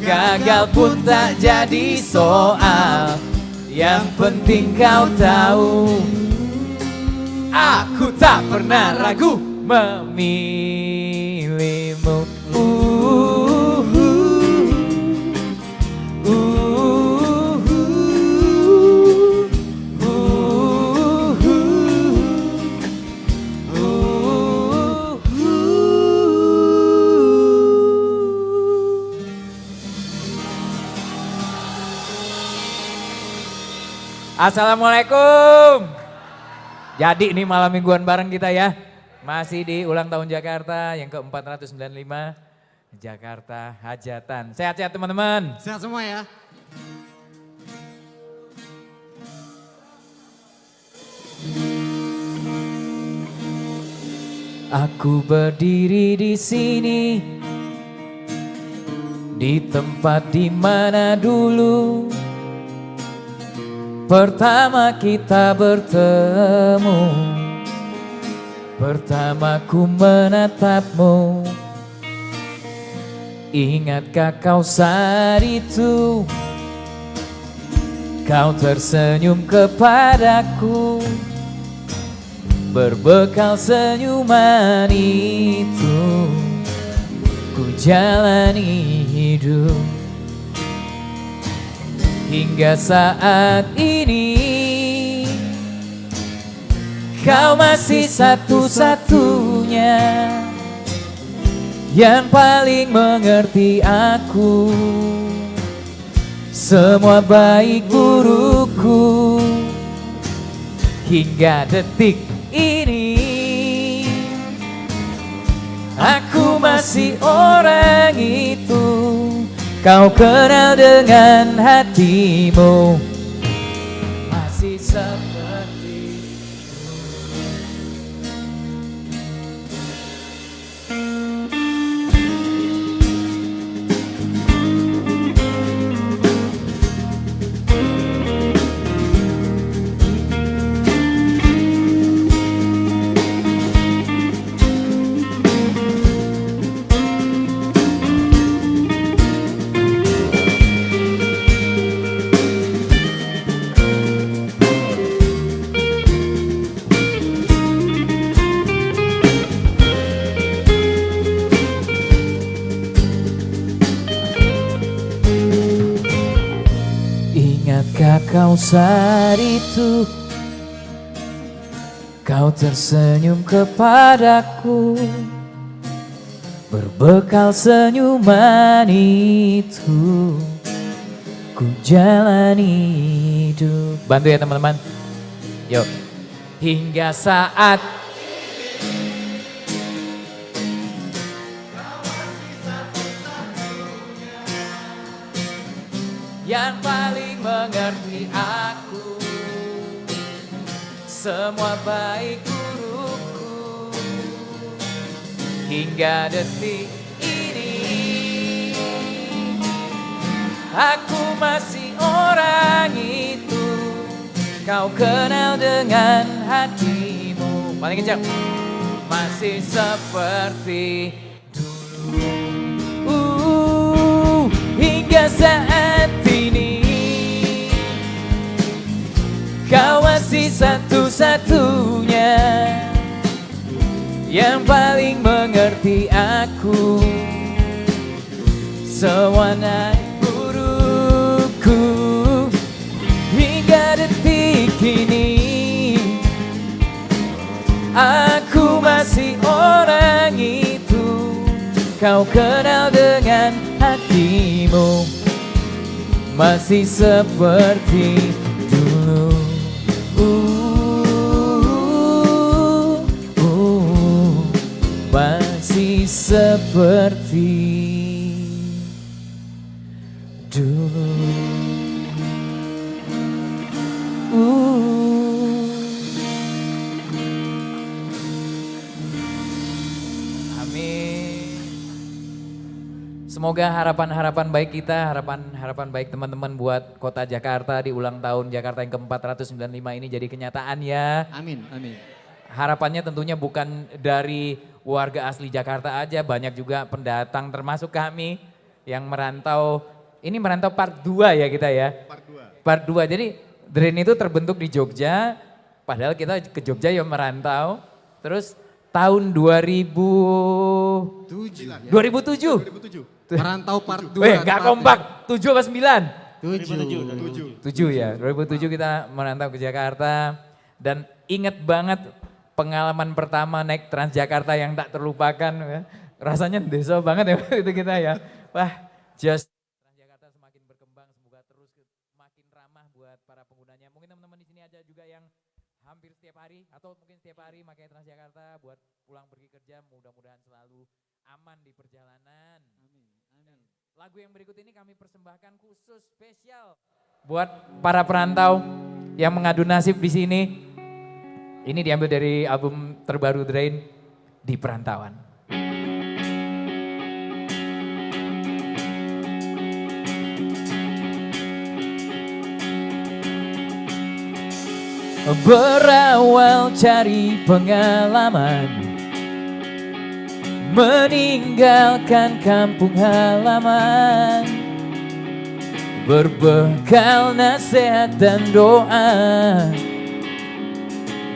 gagal pun tak jadi soal. Yang penting kau tahu, aku tak pernah ragu memilihmu. Assalamualaikum. Jadi ini malam mingguan bareng kita ya. Masih di ulang tahun Jakarta yang ke-495. Jakarta Hajatan. Sehat-sehat teman-teman. Sehat semua ya. Aku berdiri di sini, di tempat di mana dulu pertama kita bertemu, pertama ku menatapmu. Ingatkah kau saat itu, kau tersenyum kepadaku, berbekal senyuman itu ku jalani hidup. Hingga saat ini kau masih satu-satunya yang paling mengerti aku. Semua baik burukku hingga detik ini, aku masih orang itu. Kau kenal dengan hatimu, masih seperti kau saat itu, kau tersenyum kepadaku, berbekal senyuman itu ku jalani hidup. Bantu ya teman-teman. Yuk. Hingga saat yang paling mengerti aku, semua baik burukku hingga detik ini, aku masih orang itu. Kau kenal dengan hatimu, paling kencang, masih masih seperti dulu. Hingga saat ini kau masih satu-satunya yang paling mengerti aku. Semua naik burukku hingga detik ini, aku masih orang itu. Kau kenal dengan hatimu, masih seperti dulu. Masih seperti dulu. Amin. Semoga harapan-harapan baik kita, harapan baik teman-teman buat Kota Jakarta di ulang tahun Jakarta yang ke-495 ini jadi kenyataan ya. Amin, amin. Harapannya tentunya bukan dari warga asli Jakarta aja, banyak juga pendatang termasuk kami yang merantau. Ini merantau part 2 ya kita ya? Part 2. Jadi Drain itu terbentuk di Jogja, padahal kita ke Jogja ya merantau. Terus tahun 2007. Merantau part 2. Gak kompak, 7 apa 9? 7 ya, 2007 kita merantau ke Jakarta. Dan inget banget pengalaman pertama naik Transjakarta yang tak terlupakan. Ya. Rasanya desa banget ya itu kita ya. Wah, just Transjakarta semakin berkembang, semoga terus makin ramah buat para penggunanya. Mungkin teman-teman di sini ada juga yang hampir setiap hari atau mungkin setiap hari pakai Transjakarta buat pulang pergi kerja. Mudah-mudahan selalu aman di perjalanan. Amin. Lagu yang berikut ini kami persembahkan khusus spesial buat para perantau yang mengadu nasib di sini. Ini diambil dari album terbaru Drain, Di Perantauan. Berawal cari pengalaman, meninggalkan kampung halaman, berbekal nasihat dan doa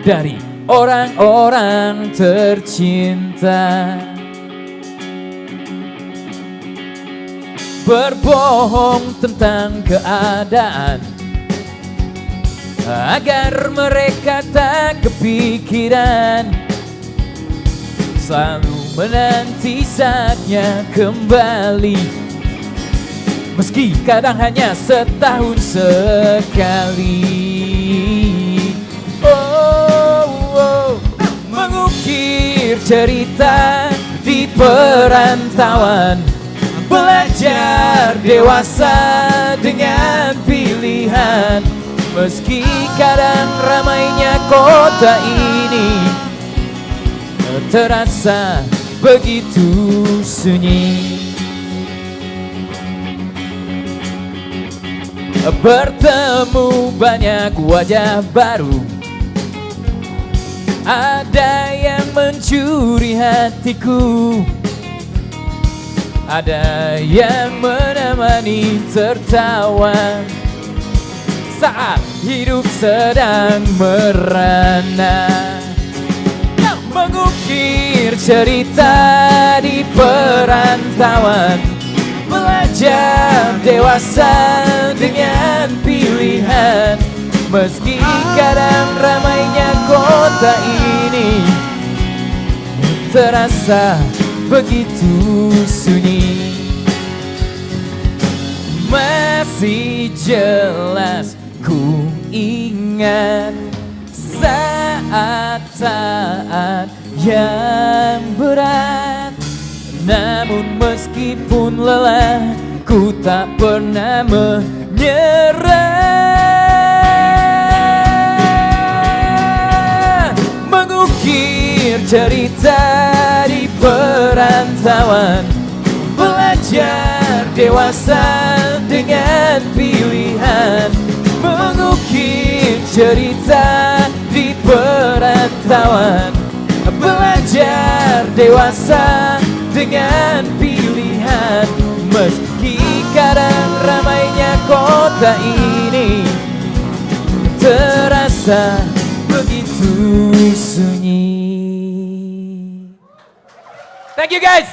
dari orang-orang tercinta. Berbohong tentang keadaan agar mereka tak kepikiran, selalu menanti saatnya kembali, meski kadang hanya setahun sekali. Mengukir cerita di perantauan, belajar dewasa dengan pilihan, meski kadang ramainya kota ini terasa begitu sunyi. Bertemu banyak wajah baru, ada yang mencuri hatiku, ada yang menemani tertawa saat hidup sedang merana. Mengukir cerita di perantauan, belajar dewasa dengan pilihan, meski kadang ramainya kota ini terasa begitu sunyi. Masih jelas ku ingat saat-saat yang berat, namun meskipun lelah ku tak pernah menyerah. Mengukir cerita di perantauan, belajar dewasa dengan pilihan, mengukir cerita di perantauan, belajar dewasa dengan pilihan. Meski kadang ramainya kota ini terasa begitu sunyi. Thank you guys.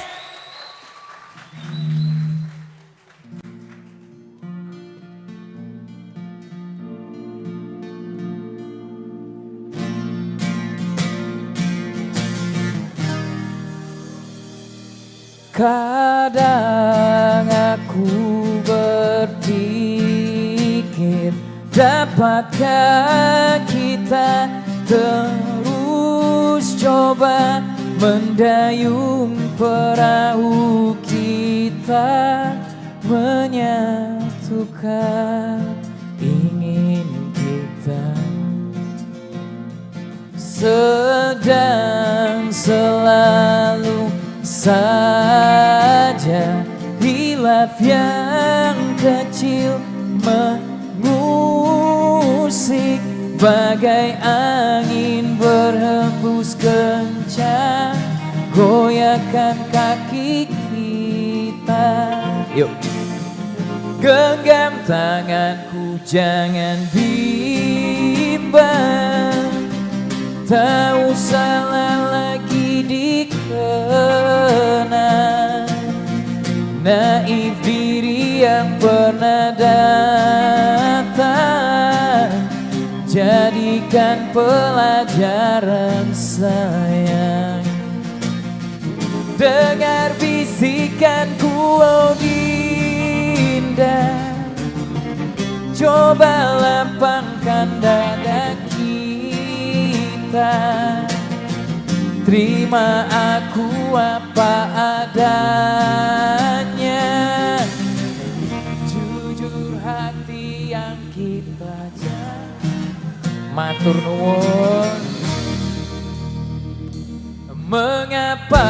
Kadang aku berpikir, dapatkah kita terus coba mendayung perahu kita, menyatukan ingin kita. Sedang selalu saja hilaf yang kecil mengusik, bagai angin berhembus kencang, goyahkan kaki kita. Yuk. Genggam tanganku, jangan bimbang, tak usahlah lagi dikenang. Naif diri yang pernah datang, jadikan pelajaran sayang. Dengar bisikanku, oh Dinda, coba lapangkan dada kita. Terima aku apa adanya, jujur hati yang kita jaga. Matur nuwun. Mengapa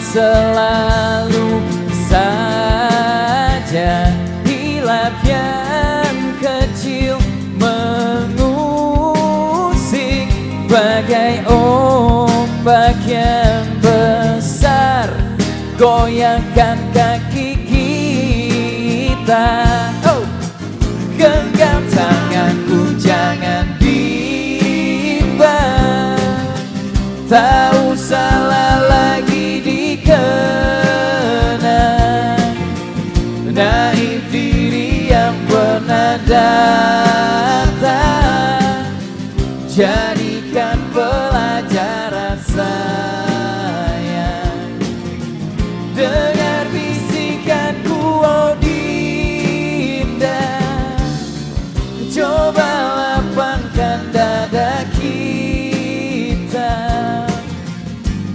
selalu saja hilaf yang kecil mengusik, bagai ombak yang besar, goyahkan kaki kita. Oh. Genggam tanganku, jangan bimbang, tak usahlah lagi dikenang. Naif diri yang pernah datang, jadikan pelajaran sayang. Dengar bisikanku, oh Dinda, coba lapangkan dada kita.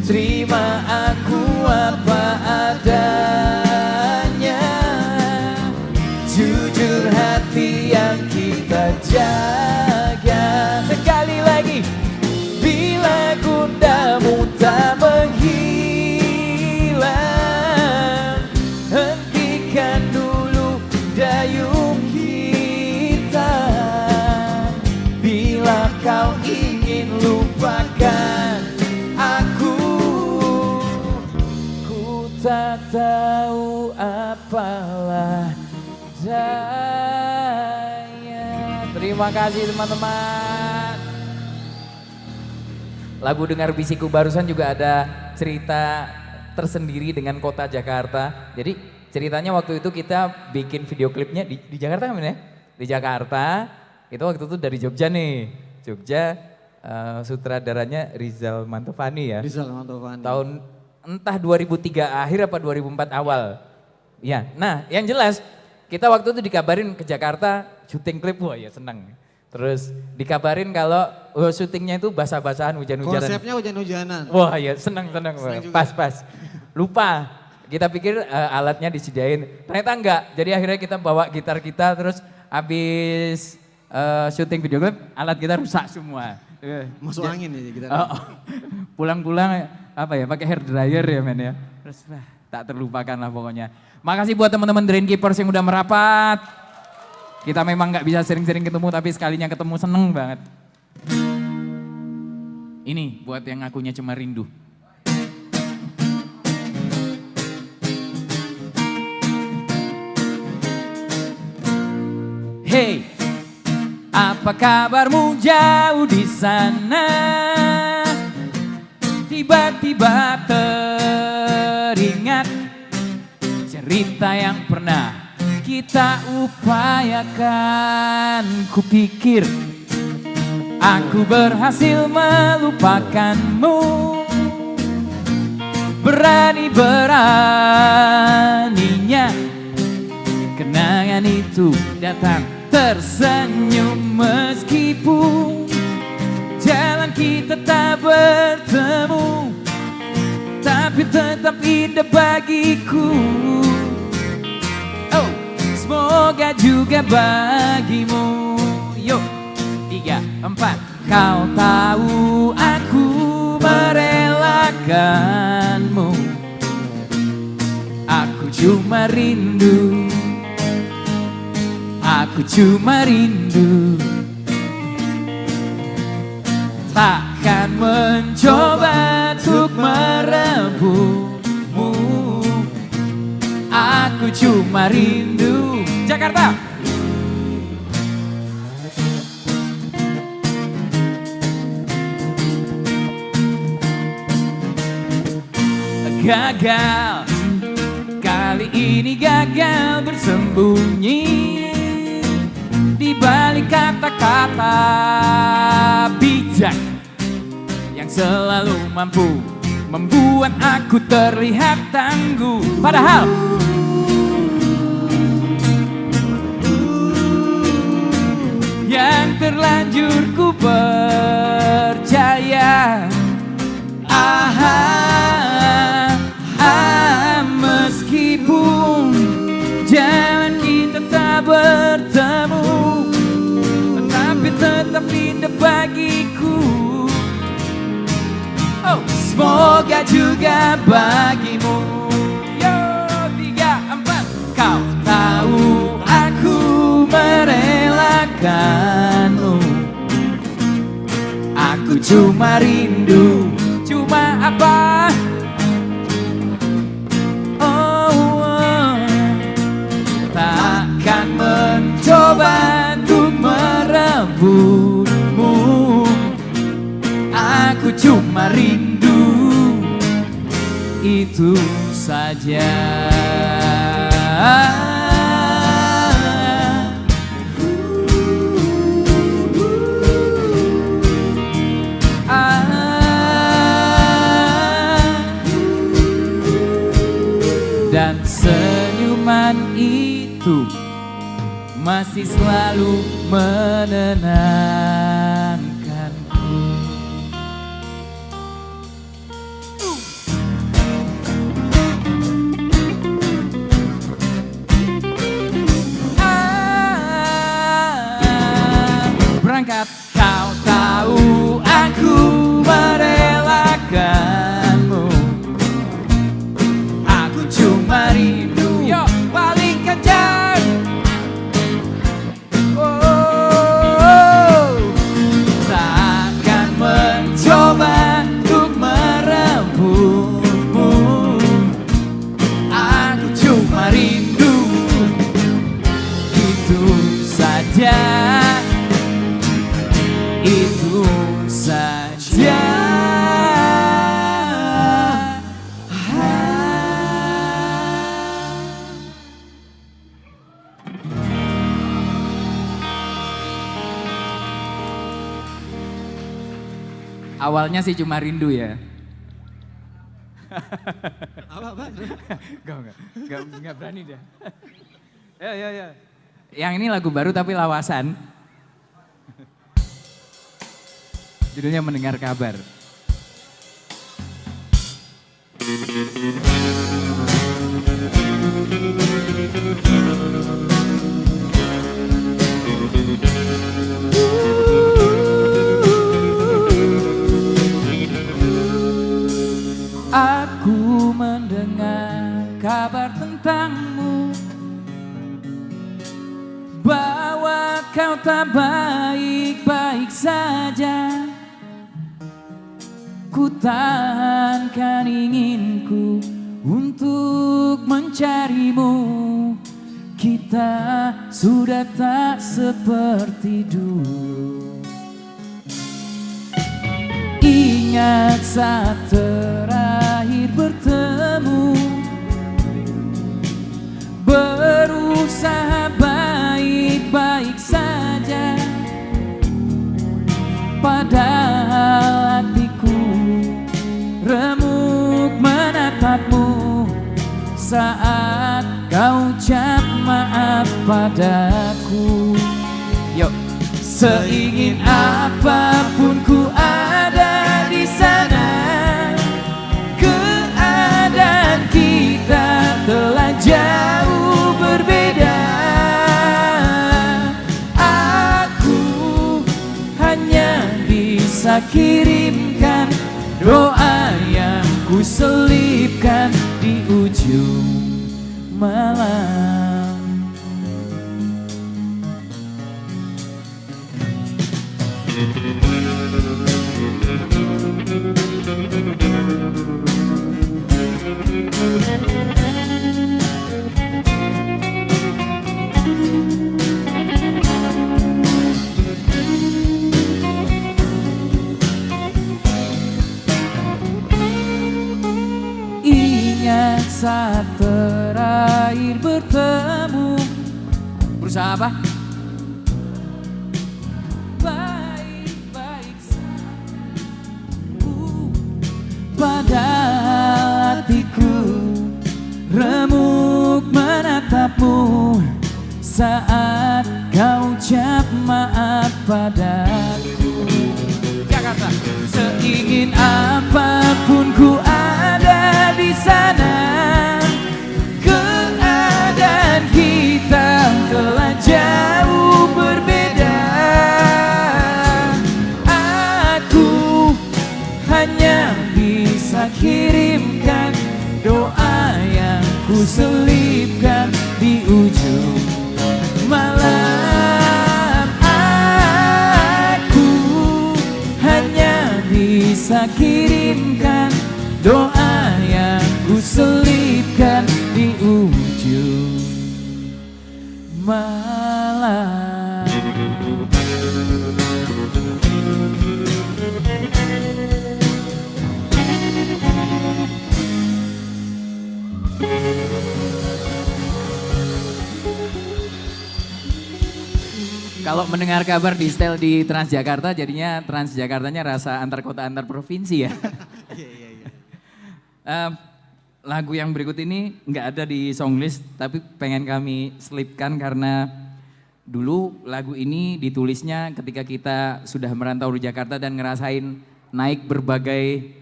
Terima aku apa adanya, jujur hati yang kita jaga. Sekali lagi, bila gundamu tak menghilang, hentikan dulu dayung kita. Bila kau ingin lupakan aku, ku tak tahu apalah daya. Terima kasih teman-teman. Lagu Dengar Bisikku barusan juga ada cerita tersendiri dengan kota Jakarta. Jadi ceritanya waktu itu kita bikin video klipnya di Jakarta kan ya? Di Jakarta, itu waktu itu dari Jogja nih. Jogja, sutradaranya Rizal Mantovani ya. Rizal Mantovani. Tahun entah 2003 akhir apa 2004 awal. Ya, nah yang jelas kita waktu itu dikabarin ke Jakarta syuting klip, wah ya senang. Terus dikabarin kalau syutingnya itu basah-basahan, hujan-hujanan. Konsepnya hujan-hujanan. Wah ya senang. Pas. Lupa, kita pikir alatnya disediain, ternyata enggak. Jadi akhirnya kita bawa gitar kita, terus habis syuting video klip alat kita rusak semua. Masuk angin ya kita. Pulang-pulang apa ya, pakai hair dryer ya men ya. Terus tak terlupakan lah pokoknya. Makasih buat teman-teman Drain Keepers yang udah merapat. Kita memang nggak bisa sering-sering ketemu, tapi sekalinya ketemu seneng banget. Ini buat yang ngakunya cuma rindu. Hey, apa kabarmu jauh di sana? Tiba-tiba teringat cerita yang pernah kita upayakan. Kupikir aku berhasil melupakanmu. Berani-beraninya kenangan itu datang tersenyum meskipun jalan kita tak bertemu, tapi tetap indah bagiku. Oh, semoga juga bagimu. Yuk, 3, 4. Kau tahu aku merelakanmu. Aku cuma rindu. Aku cuma rindu. Takkan mencoba untuk merebutmu. Aku cuma rindu. Jakarta. Gagal, kali ini gagal bersembunyi di balik kata-kata bijak yang selalu mampu membuat aku terlihat tangguh. Padahal yang terlanjur ku percaya. Meskipun jalan kita tak bertemu, tapi tetap indah bagiku. Oh, semoga juga bagimu. Yo, 3, 4. Kau tahu aku merelakanmu. Aku cuma rindu. Cuma apa? Takkan mencoba untuk merebutmu. Aku cuma rindu. Itu saja. Dan senyuman itu masih selalu menenangkanku. Berangkat, kau tahu aku merelakanmu. Aku cuma rindu. Yo, paling kencang. Takkan mencoba untuk merebutmu. Aku cuma rindu. Itu saja. Itu saja. Awalnya sih cuma rindu ya. Apa? Enggak berani dia. Ya. Yang ini lagu baru tapi lawasan. Judulnya Mendengar Kabar. Aku mendengar kabar tentangmu, bahwa kau tak baik-baik saja. ku tahankan inginku untuk mencarimu. Kita sudah tak seperti dulu. Ingat saat terakhir bertemu, berusaha baik-baik saja, padahal hatiku remuk menatapmu saat kau ucap maaf padaku. Yuk. Seingin apapun ku ada di sana, keadaan kita telah jauh berbeda. Aku hanya bisa kirimkan doa yang ku selipkan di ujung malam. Ingat saat terakhir bertemu, berusaha apa? Baik-baik saja, padahal hatiku remuk menatapmu saat kau ucap maaf padaku. Jakarta. Seingin apapun ku ada di sana, keadaan kita telah jauh berbeda. Aku hanya bisa kirimkan doa yang ku selipkan di ujung malam. Aku hanya bisa kirimkan doa yang ku selipkan di ujung malam. Kalau mendengar kabar di setel di Transjakarta, jadinya Transjakartanya rasa antar kota antar provinsi ya. Lagu yang berikut ini nggak ada di songlist, tapi pengen kami selipkan karena dulu lagu ini ditulisnya ketika kita sudah merantau di Jakarta dan ngerasain naik berbagai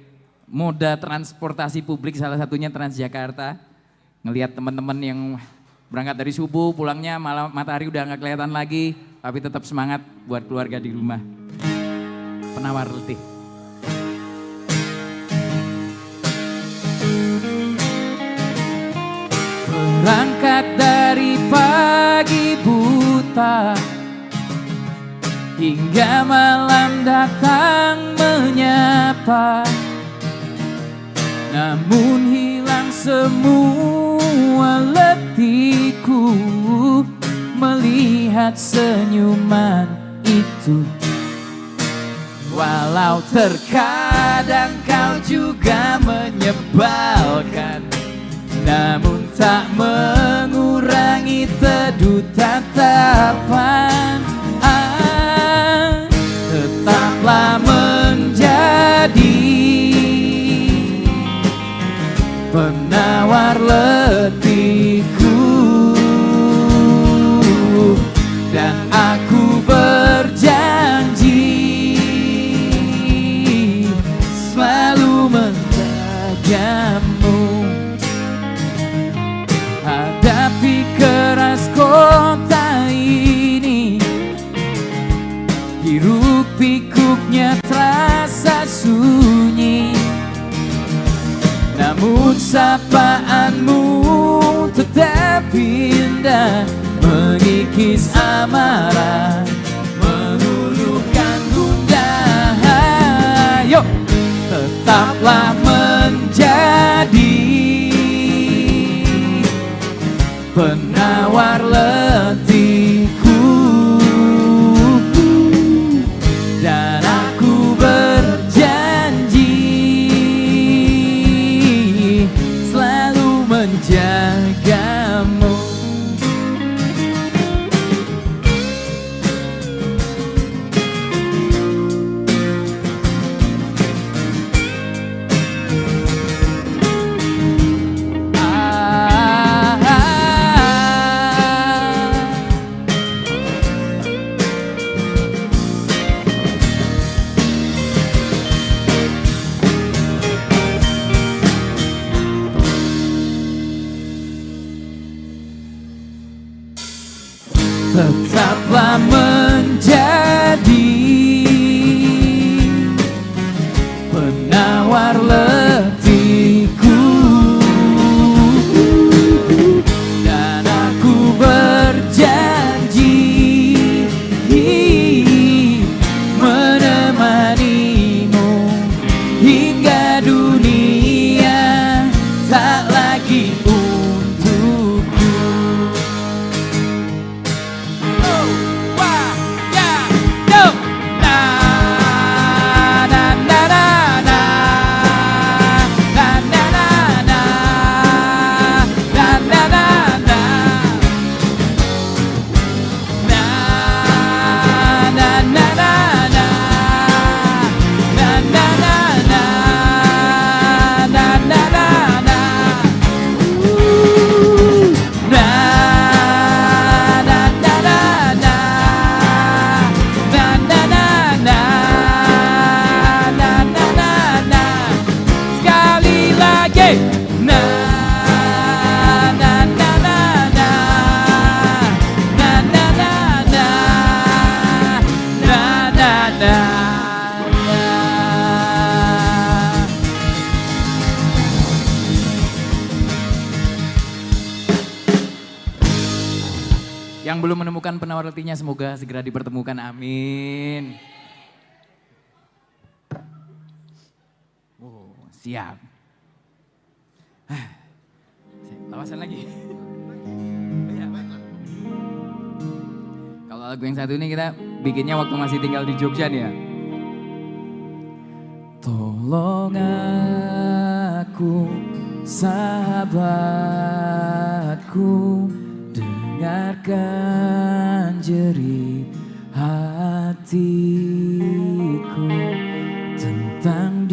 moda transportasi publik, salah satunya Transjakarta. Ngelihat teman-teman yang berangkat dari subuh, pulangnya malam matahari udah nggak kelihatan lagi, tapi tetap semangat buat keluarga di rumah. Penawar letih. Berangkat dari pagi buta hingga malam datang menyapa, namun hilang semua letihku melihat senyuman itu. Walau terkadang kau juga menyebalkan, namun tak mengurangi teduh tatapan. Tetaplah menjadi penawar letihku, dan aku berjanji selalu menjagamu. Hadapi keras kota ini, hiruk pikuknya terasa sunyi, namun sapaanmu tetap indah, mengikis amarah, meluluhkan gundah. Yuk, tetap penawar letihku, dan aku berjanji selalu menjagamu. Tetaplah menjadi penawar letihku, dan aku berjanji menemanimu hingga dunia tak lagi untukku. Yang belum menemukan penawar letihnya semoga segera dipertemukan, amin. Oh, siap. Lawasan lagi. Kalau lagu yang satu ini kita bikinnya waktu masih tinggal di Jogja nih ya. Tolong aku, sahabatku, dengarkan jerit hatiku tentang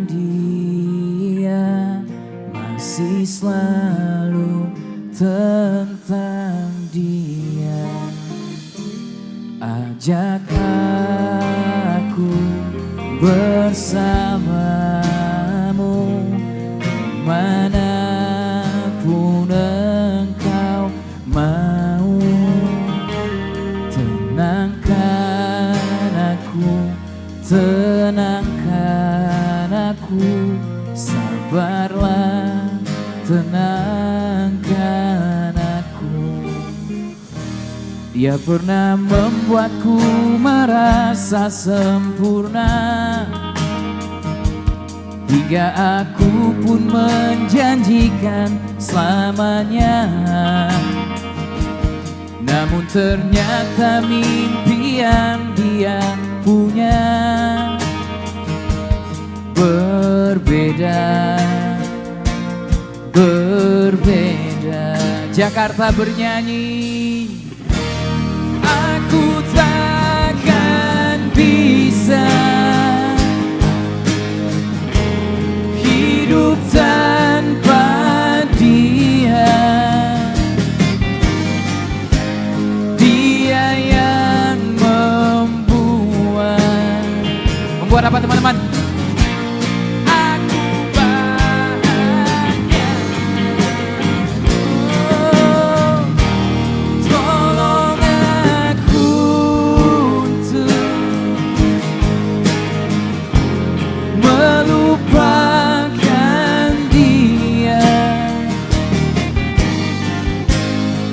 dia, masih selalu tentang dia. Ajak aku bersamamu kemanapun engkau mau. Tenangkan aku, sabarlah, tenangkan aku. Dia pernah membuatku merasa sempurna, hingga aku pun menjanjikan selamanya. Namun ternyata mimpi yang dia punya berbeda. Jakarta bernyanyi, aku takkan bisa hidup tanpa dia. Dia yang membuat apa teman-teman? Aku bahagia. Oh, tolong aku untuk melupakan dia.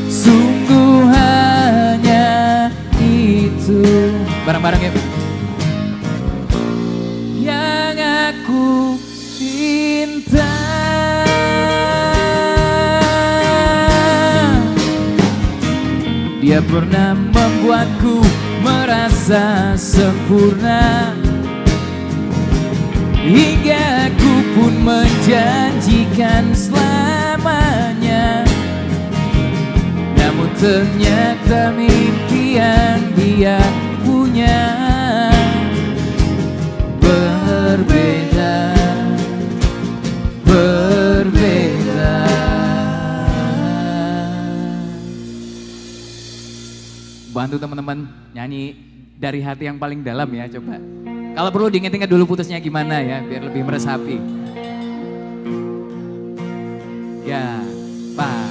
Sungguh hanya itu. Bareng-bareng ya. Dia pernah membuatku merasa sempurna, hingga ku pun menjanjikan selamanya. Namun ternyata mimpi yang dia punya berbeda. Bantu teman-teman nyanyi dari hati yang paling dalam ya, coba. Kalau perlu diinget-inget dulu putusnya gimana ya, biar lebih meresapi. Ya, Pak.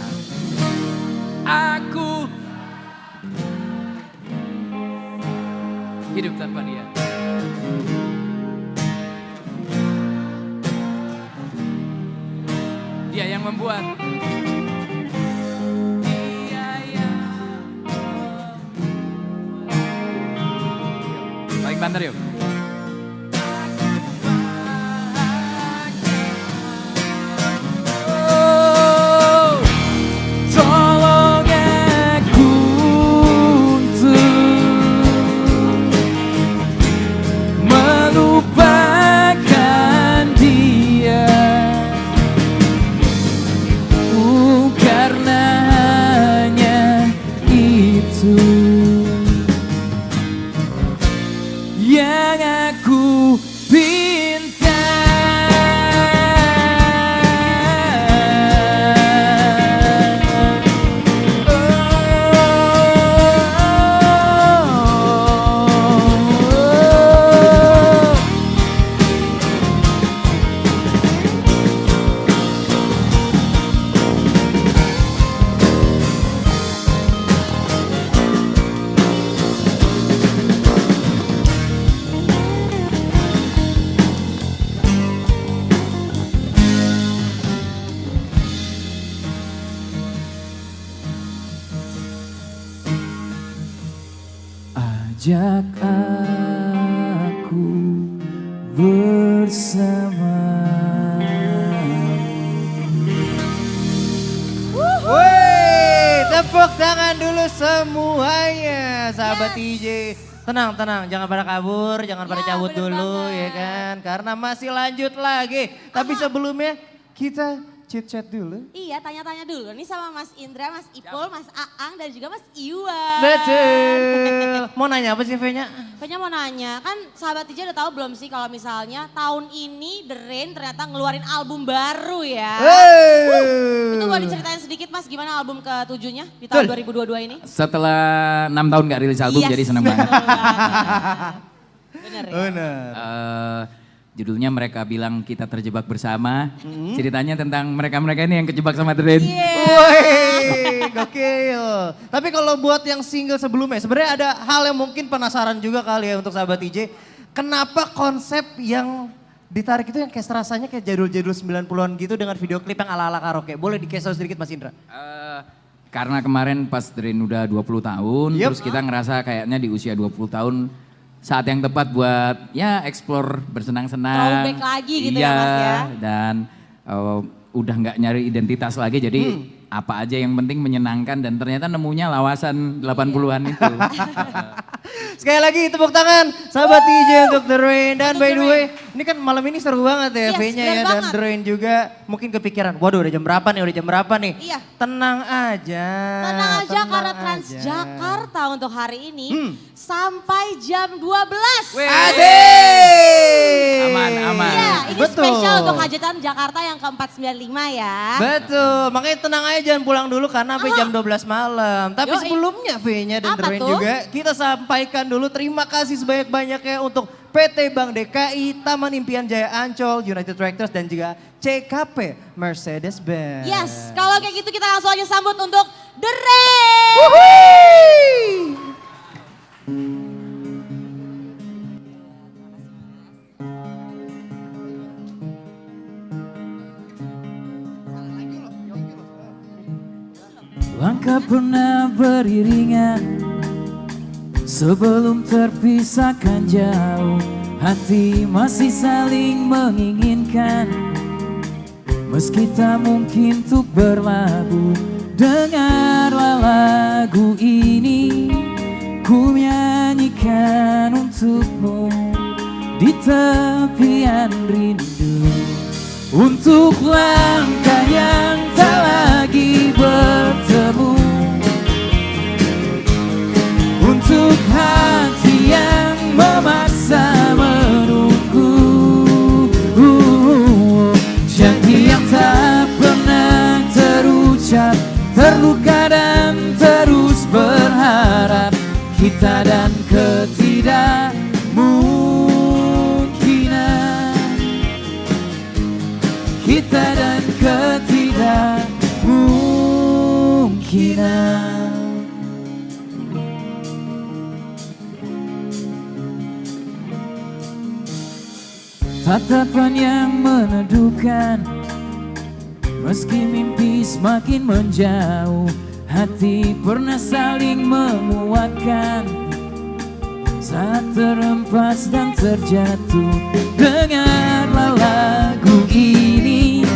Aku hidup tanpa dia. Dia yang membuat. Dia yang paling banter yuk. Yang aku pinta. Ajak aku bersama. Woi, tepuk tangan dulu semuanya, sahabat DJ. Tenang, jangan pada kabur, jangan pada cabut dulu ya kan. Karena masih lanjut lagi. Tapi sebelumnya kita chit-chat dulu. Iya, tanya-tanya dulu nih sama Mas Indra, Mas Ipul, Mas Aang, dan juga Mas Iwan. Betul. Mau nanya apa sih V-nya? V-nya mau nanya, kan sahabat DJ udah tahu belum sih kalau misalnya tahun ini The Rain ternyata ngeluarin album baru ya. Itu boleh diceritain sedikit Mas, gimana album ke-7-nya di tahun 2022 ini? Setelah 6 tahun gak rilis album, jadi seneng banget. Bener ya? Bener. Judulnya Mereka Bilang Kita Terjebak Bersama. Ceritanya tentang mereka-mereka ini yang kejebak sama The Rain. Woi, gokil. Tapi kalau buat yang single sebelumnya, sebenarnya ada hal yang mungkin penasaran juga kali ya untuk sahabat DJ. Kenapa konsep yang ditarik itu yang kayak rasanya kayak jadul-jadul 90-an gitu dengan video klip yang ala-ala karaoke. Boleh dikasih sedikit Mas Indra? Karena kemarin pas The Rain udah 20 tahun, terus kita ngerasa kayaknya di usia 20 tahun saat yang tepat buat ya explore bersenang-senang. Throwback lagi gitu ya Mas ya. Dan udah nggak nyari identitas lagi, jadi apa aja yang penting menyenangkan, dan ternyata nemunya lawasan 80-an itu. Sekali lagi tepuk tangan sahabat DJ untuk The Rain. Dan by the way, ini kan malam ini seru banget ya V-nya ya. Dan The Rain juga mungkin kepikiran, waduh udah jam berapa nih, Iya. Tenang aja. Tenang aja karena Transjakarta untuk hari ini sampai jam 12. Asik. Aman. Iya, ini Betul. spesial untuk hajatan Jakarta yang ke-495 ya. Betul, makanya tenang aja jangan pulang dulu karena sampai jam 12 malam. Tapi Yoi. sebelumnya V-nya dan Apa The Rain tuh? juga kita sampaikan dulu terima kasih sebanyak-banyaknya untuk PT Bank DKI, Taman Impian Jaya Ancol, United Tractors dan juga CKP Mercedes-Benz. Yes, kalau kayak gitu kita langsung aja sambut untuk The Rain. Langkah pernah beriringan sebelum terpisahkan jauh. Hati masih saling menginginkan Meski tak mungkin untuk berlabuh, dengarlah lagu ini, ku nyanyikan untukmu di tepian rindu. Untuk langkah yang tak lagi bertemu, untuk hati yang memaksa menunggu, janji yang tak pernah terucap, terluka dan terus berharap, kita dan ketidakmungkinan, kita dan ketidakmungkinan. Tatapan yang meneduhkan, meski mimpi semakin menjauh, hati pernah saling menguatkan saat terhempas dan terjatuh. Dengarlah lagu ini,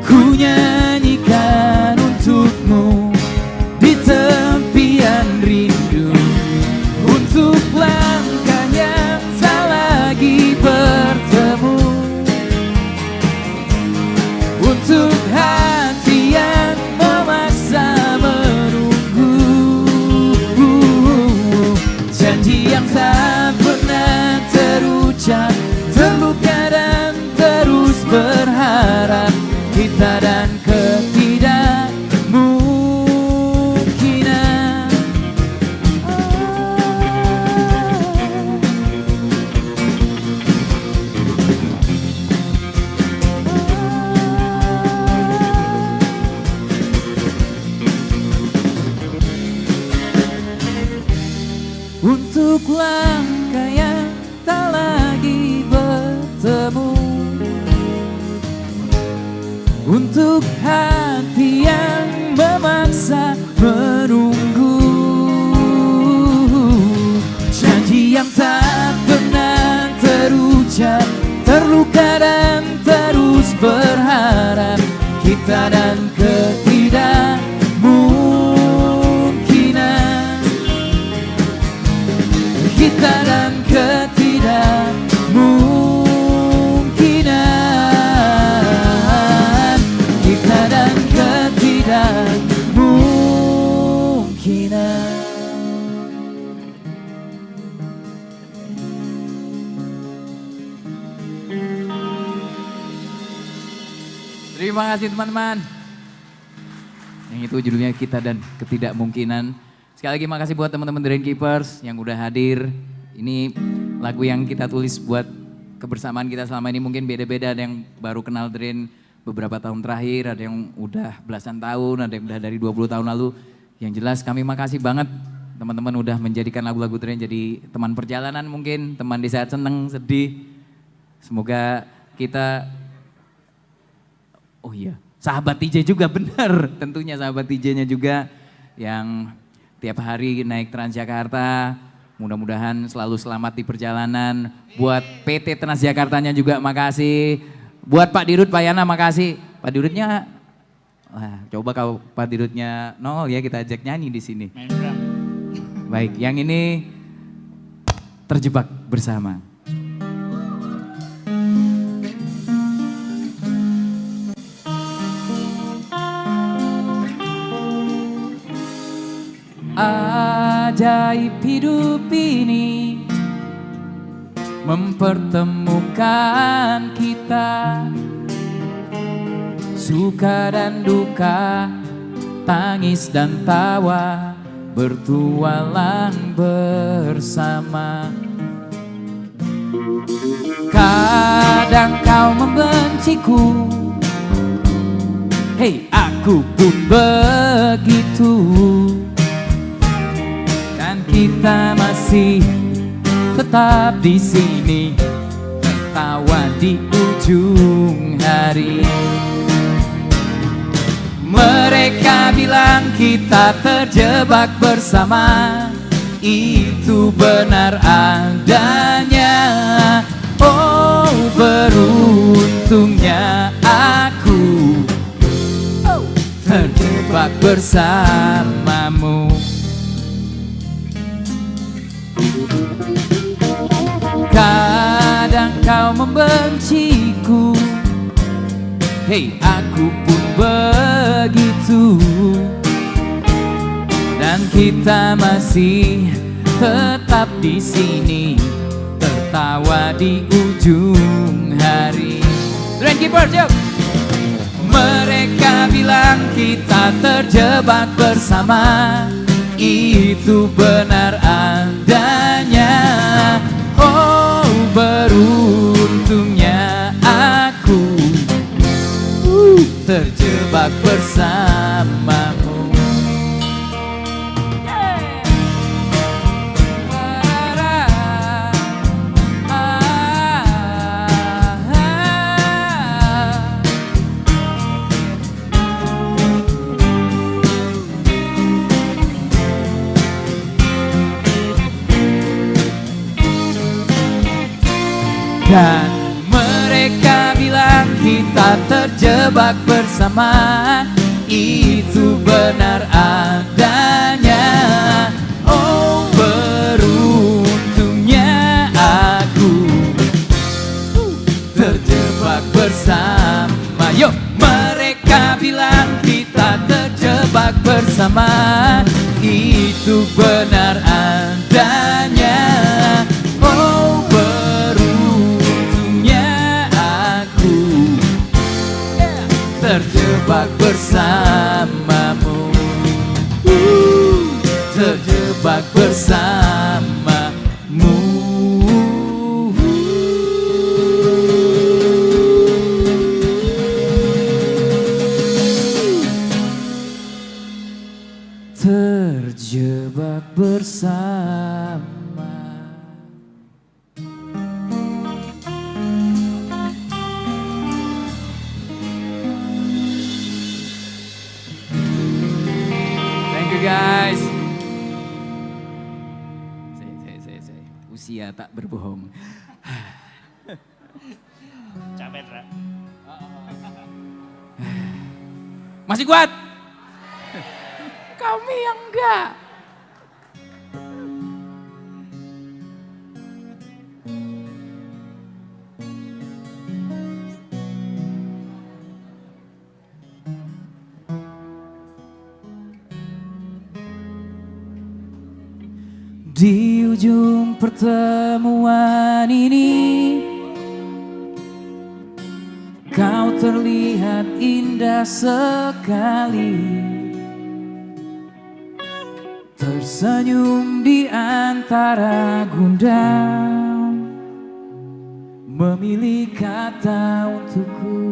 ku nyanyikan untukmu di tepian rindu. Untuk langkah yang tak lagi bertemu, untuk hati yang memaksa menunggu, janji yang tak pernah terucap, terluka dan terus berharap, kita dan ketidakmungkinan. Untuk langkah yang tak lagi bertemu, untuk hati yang memaksa menunggu, janji yang tak pernah terucap, terluka dan terus berharap, kita dan ketidakmungkinan, kita dan ketidakmungkinan, kita dan ketidakmungkinan. Terima kasih teman-teman. Yang itu judulnya Kita dan Ketidakmungkinan. Sekali lagi makasih buat teman-teman Drain Keepers yang udah hadir. Ini lagu yang kita tulis buat kebersamaan kita selama ini, mungkin beda-beda. Ada yang baru kenal Drain beberapa tahun terakhir, ada yang udah belasan tahun, ada yang udah dari 20 tahun lalu. Yang jelas kami makasih banget teman-teman udah menjadikan lagu-lagu Drain jadi teman perjalanan mungkin, teman di saat seneng, sedih. Semoga kita, oh iya, sahabat TJ juga benar, tentunya sahabat TJ-nya juga yang tiap hari naik Transjakarta, mudah-mudahan selalu selamat di perjalanan. Buat PT Transjakartanya juga makasih. Buat Pak Dirut, Pak Yana makasih. Pak Dirutnya, wah, coba kalau Pak Dirutnya nol ya kita ajak nyanyi di sini. Baik, yang ini Terjebak Bersama. Ajaib hidup ini mempertemukan kita, suka dan duka, tangis dan tawa, bertualang bersama. Kadang kau membenciku, hei aku pun begitu. Kita masih tetap di sini, tertawa di ujung hari. Mereka bilang kita terjebak bersama, itu benar adanya. Oh beruntungnya aku terjebak bersamamu. Kadang kau membenciku, hei aku pun begitu. Dan kita masih tetap di sini, tertawa di ujung hari. Keepers, yuk. Mereka bilang kita terjebak bersama, itu benar adanya. Oh beruntungnya aku terjebak bersamamu. Dan mereka bilang kita terjebak bersama, itu benar adanya. Oh beruntungnya aku terjebak bersama. Yuk, mereka bilang kita terjebak bersama, itu benar adanya. Oh terjebak bersamamu, terjebak bersamamu. Terjebak bersama. Guys, saya usia tak berbohong. Capek, Ra. Masih kuat? Kami yang enggak. Di ujung pertemuan ini, kau terlihat indah sekali, tersenyum di antara gundah, memilih kata untukku.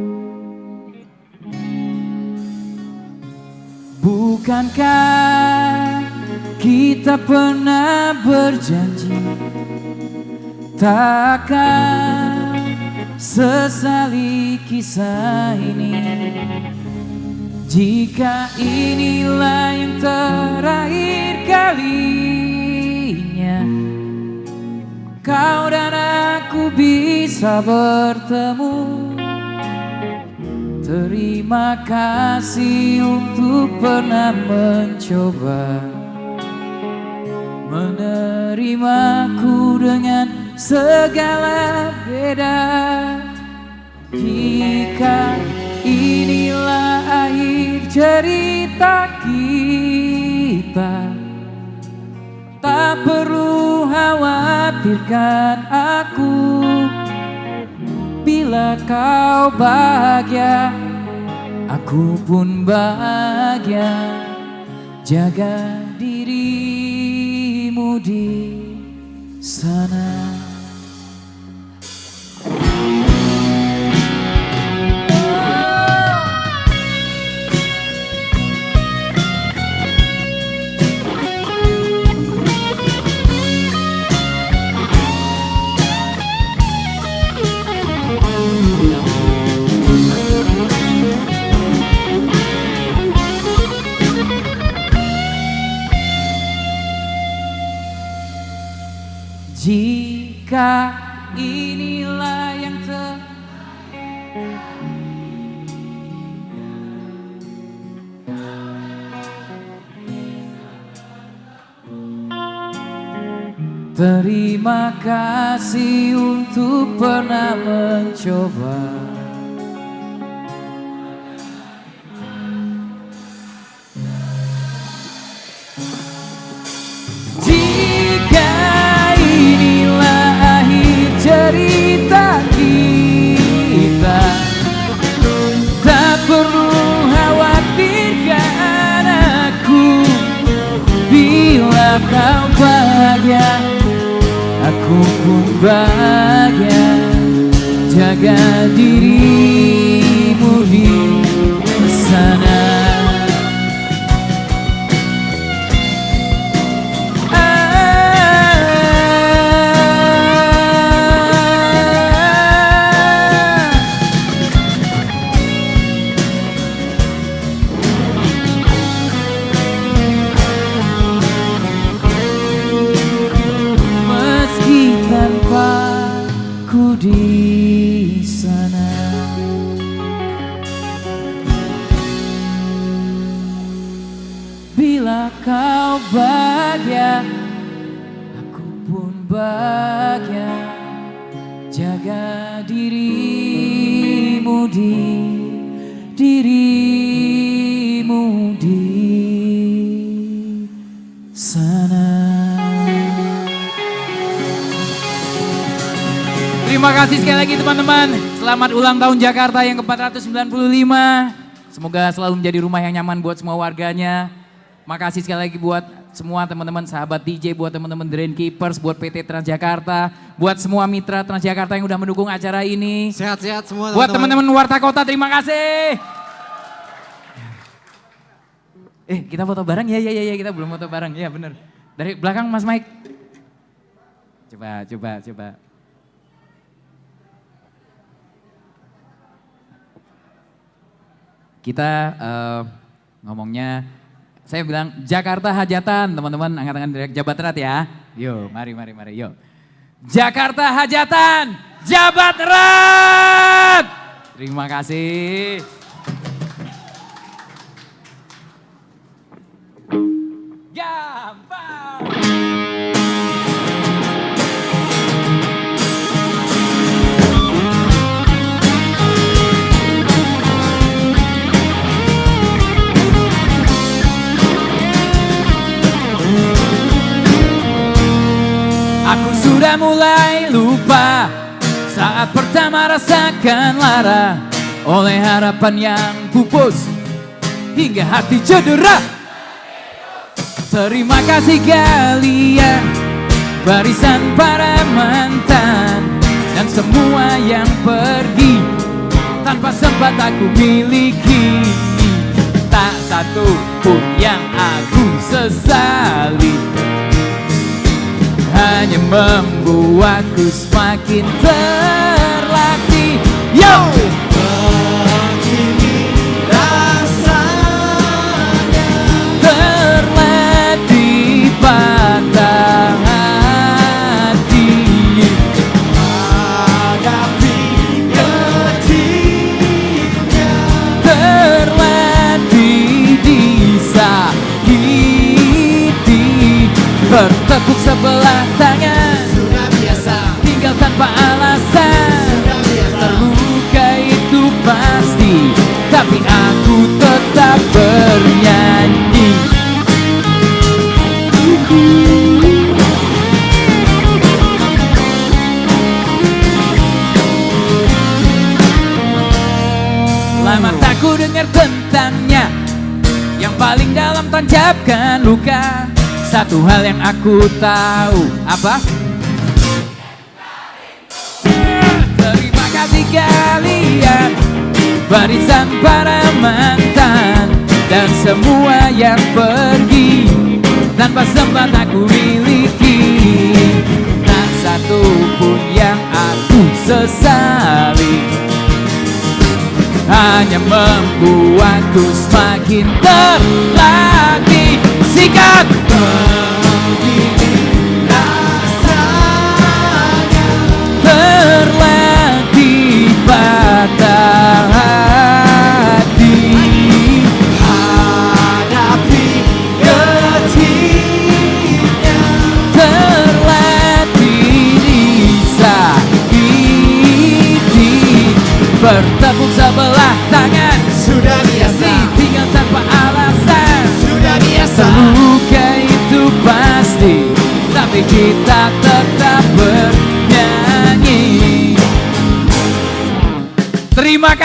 Bukankah kita pernah berjanji takkan sesali kisah ini, jika inilah yang terakhir kalinya kau dan aku bisa bertemu. Terima kasih untuk pernah mencoba menerimaku dengan segala beda. Jika inilah akhir cerita kita, tak perlu khawatirkan aku. Bila kau bahagia, aku pun bahagia. Jaga dirimu di sana. Jika inilah yang Terima kasih untuk pernah mencoba. Jika inilah akhir cerita kita, tak perlu khawatirkan aku. Bila kau bahagia, aku pun bahagia. Jaga dirimu di sana. Di sana. Bila kau bahagia, aku pun bahagia. Jaga dirimu di sana. Terima kasih sekali lagi teman-teman. Selamat ulang tahun Jakarta yang ke-495. Semoga selalu menjadi rumah yang nyaman buat semua warganya. Makasih sekali lagi buat semua teman-teman sahabat DJ, buat teman-teman Drain Keepers, buat PT Transjakarta, buat semua mitra Transjakarta yang udah mendukung acara ini. Sehat-sehat semua buat teman-teman Warta Kota, terima kasih. Kita foto bareng ya, kita belum foto bareng, ya bener. Dari belakang Mas Mike. Coba. Kita ngomongnya, saya bilang Jakarta Hajatan, teman-teman angkat tangan dari Jabat Erat ya. Yo, mari, yo. Jakarta Hajatan, Jabat Erat. Terima kasih. Gampang. Aku sudah mulai lupa saat pertama rasakan lara oleh harapan yang pupus hingga hati cedera. Terima kasih kalian, barisan para mantan dan semua yang pergi tanpa sempat aku miliki. Tak satu pun yang aku sesali, hanya membuatku semakin terlatih. Yo! Begini rasanya terlatih patah hati, hadapi ketiknya, terlatih disakiti, bertepuk sebelah tangan, sudah biasa, tinggal tanpa alasan, sudah biasa, terluka itu pasti, tapi aku tetap bernyanyi. Lama tak ku dengar tentangnya, yang paling dalam tancapkan luka. Satu hal yang aku tahu, apa? Terima kasih kalian, barisan para mantan dan semua yang pergi tanpa sempat aku miliki. Tak satu pun yang aku sesali, hanya membuatku semakin terlatih. Sikat! Begini rasanya terlatih patah hati, hadapi ketiknya, terlatih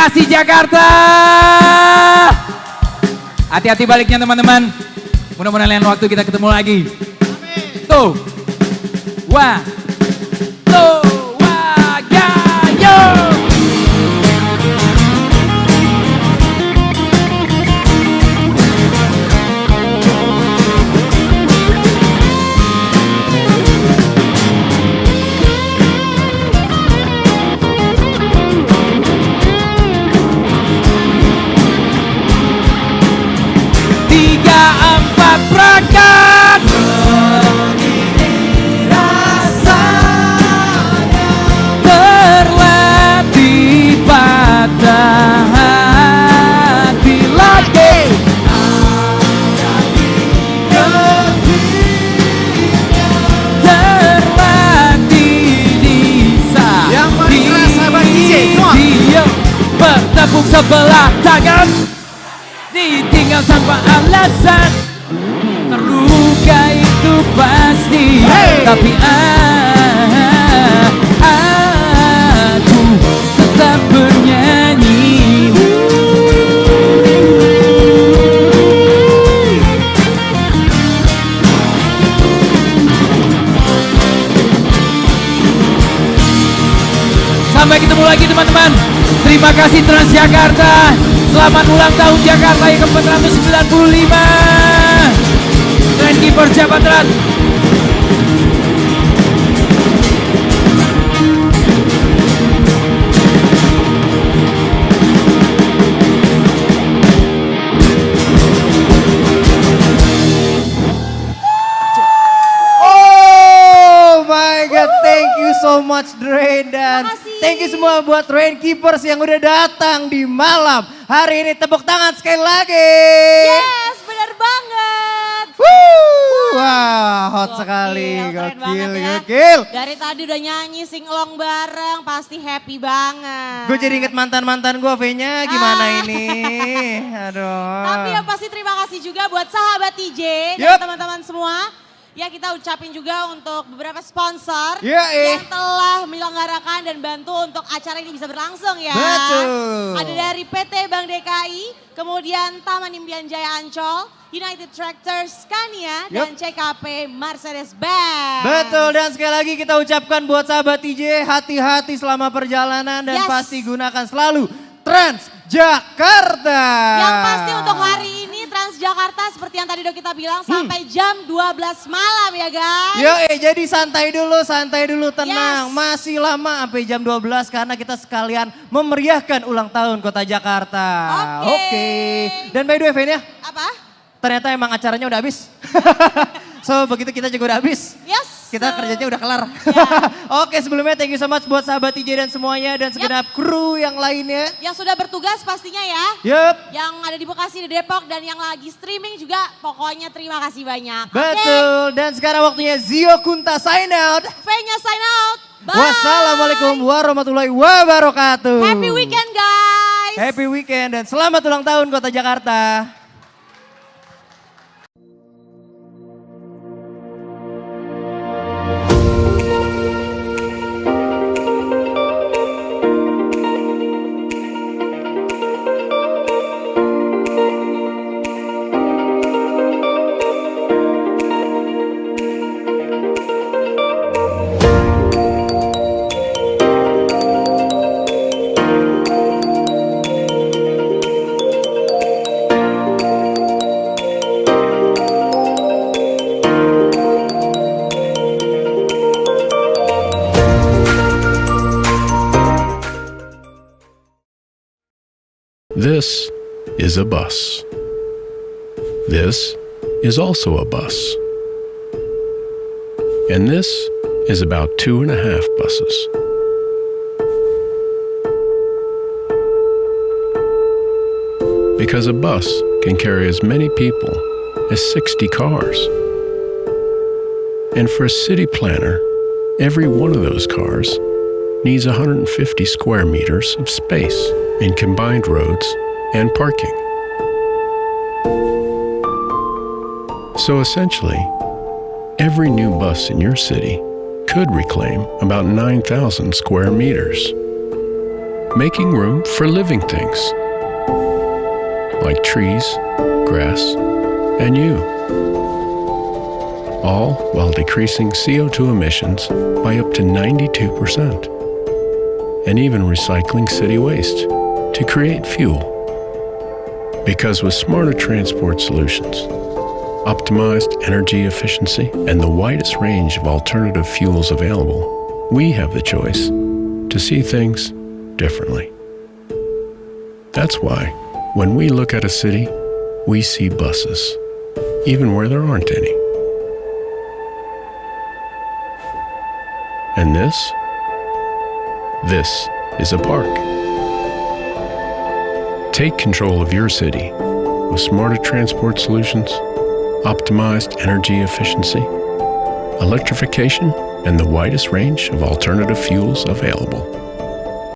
kasih Jakarta. Hati-hati baliknya teman-teman. Mudah-mudahan lain waktu kita ketemu lagi. Tuh. Wah. Tuh. Wah. Ya. Yo. Tiga, empat, berangkat. Terlatih patah hati lagi. Terlatih bisa. Yang paling keras sahabat DJ, come on. Diam bertepuk sebelah tangan. Ditinggal tanpa alasan. Terluka itu pasti. Tapi aku tetap bernyanyi. Sampai ketemu lagi teman-teman. Terima kasih Transjakarta. Selamat ulang tahun Jakarta yang ke-495. Trendkeeper Jawa Barat. Oh my God, thank you so much Drain. Dan Makasih. thank you semua buat Drain Keepers yang udah datang di malam hari ini. Tepuk tangan sekali lagi. Yes, benar banget. Wah, hot sekali. Keren Gokil, banget ya. gokil. Dari tadi udah nyanyi sing along bareng, pasti happy banget. Gue jadi inget mantan-mantan gue, V-nya gimana ini? Aduh. Tapi yang pasti terima kasih juga buat sahabat TJ Yup. dan teman-teman semua. Ya kita ucapin juga untuk beberapa sponsor Ya, yang telah menyelenggarakan dan bantu untuk acara ini bisa berlangsung ya. Betul. Ada dari PT Bank DKI, kemudian Taman Impian Jaya Ancol, United Tractors Scania, dan CKP Mercedes-Benz. Betul, dan sekali lagi kita ucapkan buat sahabat TJ, hati-hati selama perjalanan dan Yes. pasti gunakan selalu Transjakarta. Yang pasti untuk hari ini Transjakarta seperti yang tadi udah kita bilang sampai jam 12 malam ya guys. Yo, jadi santai dulu, tenang. Yes. Masih lama sampai jam 12 karena kita sekalian memeriahkan ulang tahun Kota Jakarta. Oke. Dan by the way, Ven ya, Apa? ternyata emang acaranya udah habis. So, begitu kita juga udah habis. Yes. Kita kerjanya udah kelar. Oke, sebelumnya thank you so much buat sahabat TJ dan semuanya dan segenap kru yang lainnya. Yang sudah bertugas pastinya ya. Yup. Yang ada di Bekasi, di Depok, dan yang lagi streaming juga pokoknya terima kasih banyak. Betul, dan sekarang waktunya Zio Kunta sign out. V-nya sign out. Bye. Wassalamualaikum warahmatullahi wabarakatuh. Happy weekend guys. Happy weekend dan selamat ulang tahun Kota Jakarta. This is a bus. This is also a bus. And this is about 2.5 buses. Because a bus can carry as many people as 60 cars. And for a city planner, every one of those cars needs 150 square meters of space in combined roads and parking. So essentially, every new bus in your city could reclaim about 9,000 square meters. making room for living things like trees, grass, and you. All while decreasing CO2 emissions by up to 92%, and even recycling city waste to create fuel. Because with smarter transport solutions, optimized energy efficiency, and the widest range of alternative fuels available, we have the choice to see things differently. That's why, when we look at a city, we see buses, even where there aren't any. And this is a park. Take control of your city with smarter transport solutions, optimized energy efficiency, electrification, and the widest range of alternative fuels available.